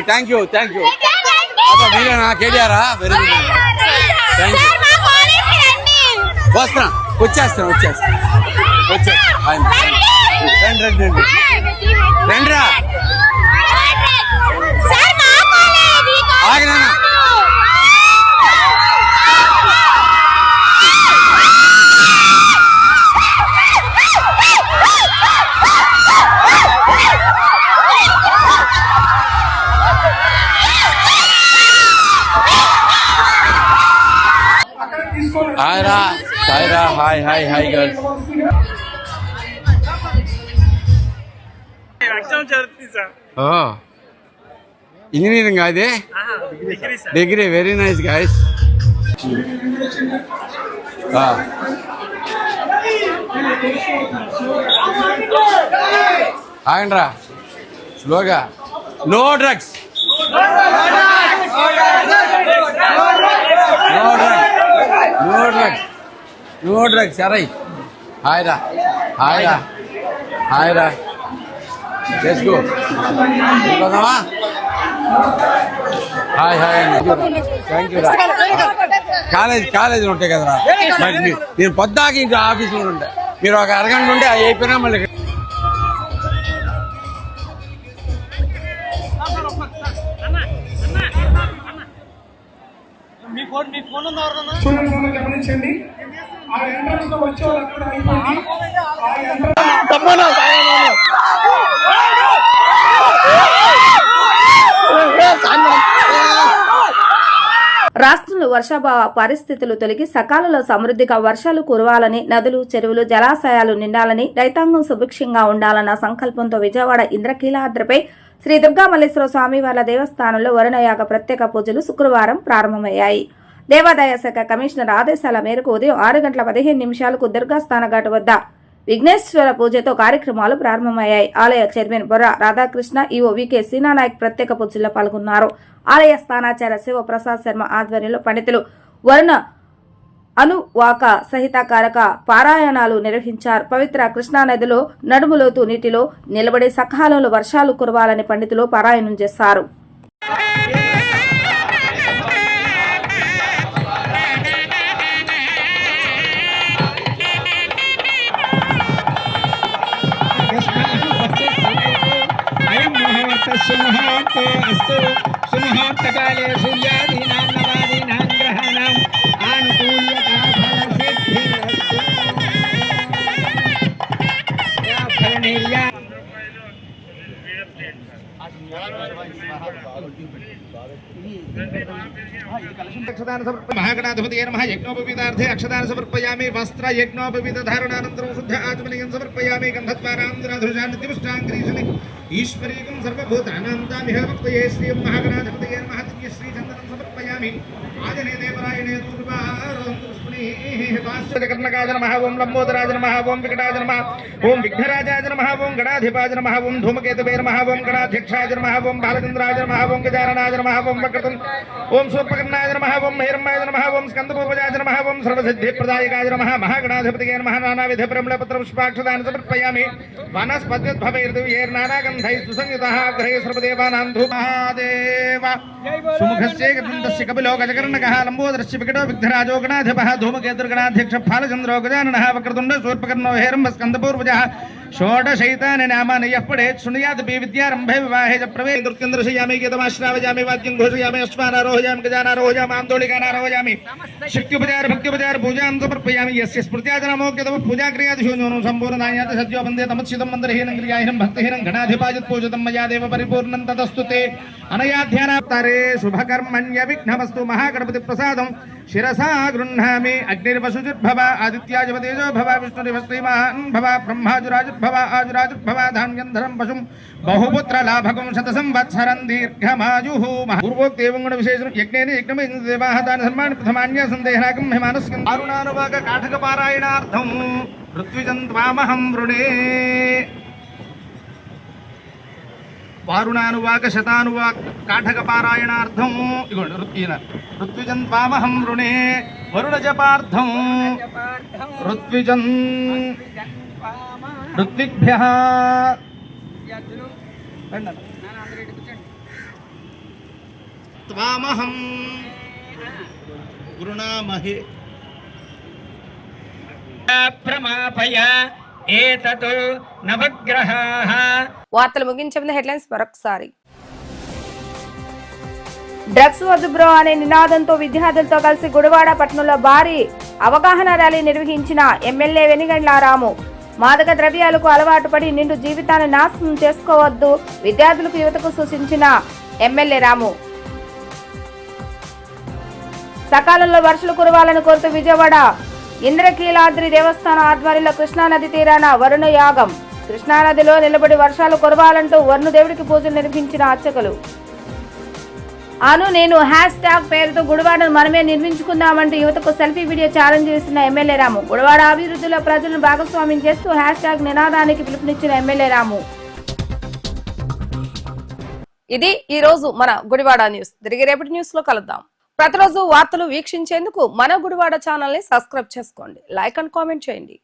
థ్యాంక్ యూ మీరేనా కేటీఆరా? Very good, thank you. వస్తున్నా, వచ్చేస్తాను రండిరా ఆగినా. Hi girls. ఇంజనీరింగ్ అది డిగ్రీ. Very nice guys. ఆగండ్రా స్లోగా. No drugs, no drugs. అరై హాయ్ రా చేసుకో. ఇంకోదామా? హాయ్ థ్యాంక్ యూ రా. కాలేజీలు ఉంటాయి కదరా, మరి నేను పొద్దాకి ఇంకా ఆఫీసులో ఉంటాయి. మీరు ఒక అరగంట ఉంటే అవి అయిపోయినా మళ్ళీ గమనించండి. ఆ ఎంట్రన్స్ లో వచ్చే వాళ్ళు అక్కడ రాష్ట్రంలో వర్షాభావ పరిస్థితులు తొలగి సకాలంలో సమృద్ధిగా వర్షాలు కురవాలని, నదులు, చెరువులు, జలాశయాలు నిండాలని, రైతాంగం సుభిక్షంగా ఉండాలన్న సంకల్పంతో విజయవాడ ఇంద్రకీలాద్రిపై శ్రీ దుర్గామల్లేశ్వర స్వామివార్ల దేవస్థానంలో వరుణయాగ ప్రత్యేక పూజలు శుక్రవారం ప్రారంభమయ్యాయి. దేవాదాయ శాఖ కమిషనర్ ఆదేశాల మేరకు ఉదయం 6:15 దుర్గాస్థాన ఘాటు వద్ద విఘ్నేశ్వర పూజతో కార్యక్రమాలు ప్రారంభమయ్యాయి. ఆలయ చైర్మన్ బొర్ర రాధాకృష్ణ, ఈవో వికే సీనానాయక్ ప్రత్యేక పూజల్లో పాల్గొన్నారు. ఆలయ స్థానాచార్య శివప్రసాద్ శర్మ ఆధ్వర్యంలో పండితులు వరుణ అనువాక సహితకారక పారాయణాలు నిర్వహించారు. పవిత్ర కృష్ణానదిలో నడుములోతు నీటిలో నిలబడి సకాలంలో వర్షాలు కురవాలని పండితులు పారాయణం చేశారు. సుముహూర్తకాలే సూర్యాదీనాం నవాదీనాం గ్రహాణాం ఆనుకూల్యతా ఫలసిద్ధిరస్తు. महागणाधिपतये नमः। यज्ञोपवीतार्थे अक्षदान समर्पयामि। वस्त्र यज्ञोपवीत धारणानन्तरं शुद्ध आचमनीयं समर्पयामि। गन्धद्वारान्धराधुषान्तिपुष्टाङ्ग्रीशनि ईश्वरीकं सर्वभूतानां तामिह भक्तये श्री महागणाधिपतये नमः। दिव्य श्रीचन्दनं समर्पयामि। आजने देवरायणे कर्णकाज नमः। ओं लंबोदराज नमः। ओं विकटाज नमः। ओं विघ्नराजाज नमः। ओं गणाधिपाज नमः। ओं धूमकेतवे नमः। ओं गणाध्यक्षाज नमः। ओं बालचन्द्राज नमः। ओं गजाननाज नमः। ओं वक्रतुं ओं सूर्पकर्णाय नमः। ओं हेरम्बाय नमः। ओं स्कन्दपूर्वजाय नमः। ओं सर्वसिद्धिप्रदायकाय नमः। महागणाधिपतये नमः। नानाविध परिमलपत्रपुष्पाक्षदान समर्पयामि। वनस्पतिर्भवैर्दिव्यैर्नानागन्धैः सुसंयुतः ग्रहे सर्वदेवानां धूमहादेव सुमुखस्य गन्धस्य कपिलो गजकर्णकः लम्बोदरस्य विकटो विघ्नराजो गणाधिपः धूमकेतुर्गणाध्यक्ष फालचन्द्रो गजाननः वक्रतुण्ड शूर्पकर्णो हेरम्ब स्कन्दपूर्वजः षोडशैतानि नामानि यः पठेत् शृणुयादपि विद्यारम्भे विवाहे च प्रवेशे नृत्यन्दर्शयामि गीतमाश्रावयामि वाद्यं घोषयामि अश्वानारोहयामि गजानारोहयामि आन्दोलिकानारोहयामि शक्त्युपचार भक्त्युपचार पूजां समर्पयामि यस्य स्मृत्याजनमोक्यतम पूजाक्रियादिषु न्यूनं सम्पूर्णदायात् सद्यो वन्दे तमत्सिदं मन्दिरहीनं क्रियाहीनं भक्तिहीनं घटाधिपाजित् पूजितं मया देव परिपूर्णं तदस्तु ते अनया ध्यानावतारे शुभकर्मण्य विघ्नमस्तु महागणपतिप्रसादं शिरसा गृह्णामि। अग्निर्वसुजिर्भव आदित्याजपतेजो भव विष्णुरिव श्रीमान् भव ब्रह्माजुराजुर्भव आजुराजुर्भव धान्यन्धरं पशुं बहुपुत्रलाभकं शतसंवत्सरं दीर्घमायुः। पूर्वोक्तेवं गुणविशेषं यज्ञेन यज्ञमेन देवाः तानि धर्माणि प्रथमान्य सन्देहनाकं हिमानस्कन्द अरुणानुवाक काठकपारायणार्थं ऋत्विजन्त्वामहं वृणे। वारुणानुवाक शतानुवाक काठकपारायणार्थं ऋत्विजन्त्वामहं वृणे। वरुणजपार्थं ऋत्विभ्यः त्वामहं गृणामहे प्रमापय ఏతతు నవగ్రహాః. వార్తలు ముగించే ముందు హెడ్లైన్స్ మరొకసారి. డ్రగ్స్ వద్దు బ్రో అనే నినాదంతో విద్యార్థులతో కలిసి గుడివాడ పట్టణంలో భారీ అవగాహన ర్యాలీ నిర్వహించిన ఎమ్మెల్యే వెనిగండ్ల రాము. మాదక ద్రవ్యాలకు అలవాటు పడి నిండు జీవితాన్ని నాశనం చేసుకోవద్దు విద్యార్థులకు, యువతకు సూచించిన ఎమ్మెల్యే రాము. సకాలంలో వర్షాలు కురవాలని కోరుతూ విజయవాడ ఇంద్రకీలాద్రి దేవస్థానం ఆధ్వర్యంలో కృష్ణానది తీరాన వరుణ యాగం. కృష్ణానదిలో నిలబడి వర్షాలు కురవాలంటూ వరుణదేవుడికి పూజలు నిర్వహించిన అర్చకులు. నేను హ్యాష్-ట్యాగ్ పేరుతో గుడివాడను మనమే నిర్మించుకుందామంటూ యువతకు సెల్ఫీ వీడియో ఛాలెంజ్ చేసిన ఎమ్మెల్యే రాము. గుడివాడ అభివృద్ధిలో ప్రజలను భాగస్వామ్యం చేస్తూ హ్యాష్-ట్యాగ్ నినాదానికి పిలుపునిచ్చిన ఎమ్మెల్యే రాము. ఇది ఈ రోజు మన గుడివాడ న్యూస్. తిరిగి రేపటి న్యూస్ లో కలుద్దాం. ప్రతిరోజు వార్తలు వీక్షించేందుకు మన గుడివాడ ఛానల్ ని సబ్స్క్రైబ్ చేసుకోండి, లైక్ అండ్ కామెంట్ చేయండి.